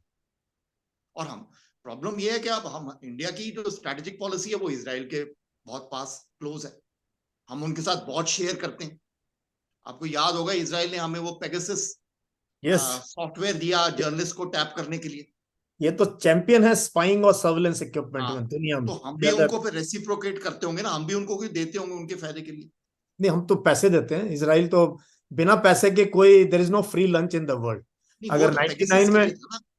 और हम प्रॉब्लम ये है कि अब हम इंडिया की जो स्ट्रेटेजिक पॉलिसी है वो इजराइल के बहुत पास क्लोज है, हम उनके साथ बहुत शेयर करते हैं। आपको याद होगा इजराइल ने हमें वो पेगासस सॉफ्टवेयर दिया जर्नलिस्ट को टैप करने के लिए। ये तो चैंपियन है स्पाइंग और सर्विलेंस इक्विपमेंट में दुनिया में। तो हम भी उनको फिर रेसिप्रोकेट करते होंगे ना, हम भी उनको कुछ देते होंगे उनके फायदे के लिए। नहीं, हम तो पैसे देते हैं, इजराइल तो बिना पैसे के कोई, there is no free lunch in the world. अगर 99 में,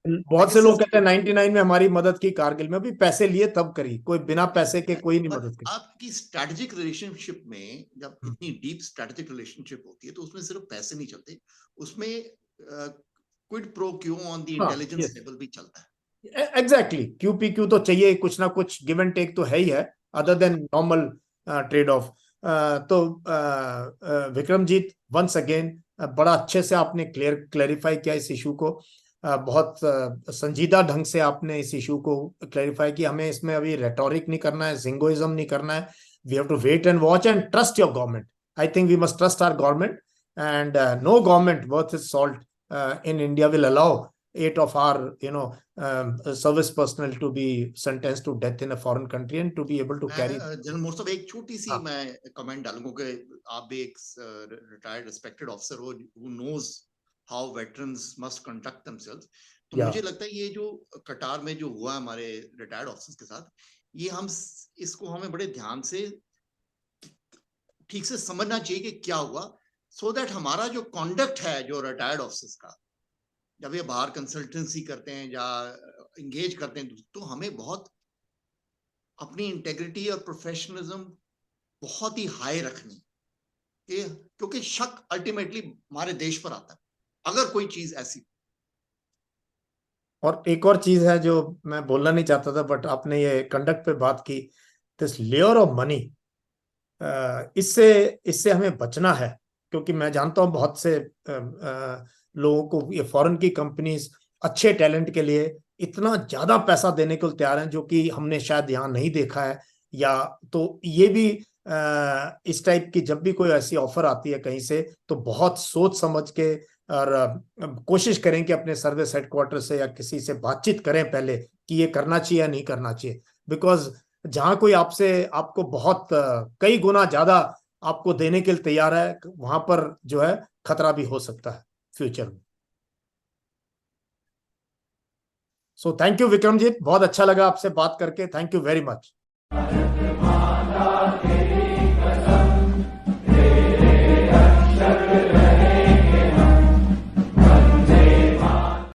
बहुत से लोग कहते हैं 99 में हमारी मदद की कारगिल में, भी पैसे लिए तब करी, कोई बिना पैसे के कोई नहीं मदद करी। आपकी स्ट्रेटेजिक रिलेशनशिप में जब इतनी डीप स्ट्रेटेजिक रिलेशनशिप होती है तो उसमें सिर्फ पैसे नहीं चलते, उसमें क्विड प्रो क्यो ऑन द इंटेलिजेंस लेवल भी चलता है। एग्जैक्टली, क्यूपीक्यू तो चाहिए, कुछ ना कुछ गिव एंड टेक तो है ही है, other than normal trade off. तो विक्रमजीत, वंस अगेन बड़ा अच्छे से आपने क्लेरिफाई किया इस इशू को, बहुत संजीदा ढंग से आपने इस इशू को क्लेरिफाई किया। हमें इसमें अभी रेटोरिक नहीं करना है, जिंगोइज्म नहीं करना है, we have to wait and watch and trust your government. I think we must trust our government, and no government worth is salt in India will allow 8 of our service personnel to be sentenced to death in a foreign country and to be able to carry. General मोर्सा, एक छोटी सी मैं comment डालूंगा कि आप भी एक retired respected officer हो who knows how veterans must conduct themselves, तो मुझे लगता है ये जो कटार में जो हुआ हमारे रिटायर्ड ऑफिसर्स के साथ, ये हम इसको हमें बड़े ध्यान से ठीक से समझना चाहिए कि क्या हुआ, सो दैट हमारा जो कॉन्डक्ट है जो रिटायर्ड ऑफिसर्स का, जब ये बाहर कंसल्टेंसी करते हैं या इंगेज करते हैं, तो हमें बहुत अपनी इंटेग्रिटी और प्रोफेशनलिज्म बहुत ही हाई रखनी, क्योंकि शक अल्टीमेटली हमारे देश पर आता है अगर कोई चीज ऐसी। और एक और चीज है जो मैं बोलना नहीं चाहता था, बट आपने ये कंडक्ट पे बात की, दिस लेयर ऑफ मनी, इससे हमें बचना है, क्योंकि मैं जानता हूं बहुत से लोगों को ये फॉरेन की कंपनीज अच्छे टैलेंट के लिए इतना ज्यादा पैसा देने को तैयार हैं, जो कि हमने शायद यहाँ नहीं देखा है। या तो ये भी इस टाइप की जब भी कोई ऐसी ऑफर आती है कहीं से, तो बहुत सोच समझ के और कोशिश करें कि अपने सर्विस हेडक्वार्टर से या किसी से बातचीत करें पहले कि ये करना चाहिए या नहीं करना चाहिए। बिकॉज जहां कोई आपको बहुत कई गुना ज्यादा आपको देने के लिए तैयार है, वहां पर जो है खतरा भी हो सकता है फ्यूचर में। सो थैंक यू विक्रमजीत, बहुत अच्छा लगा आपसे बात करके, थैंक यू वेरी मच।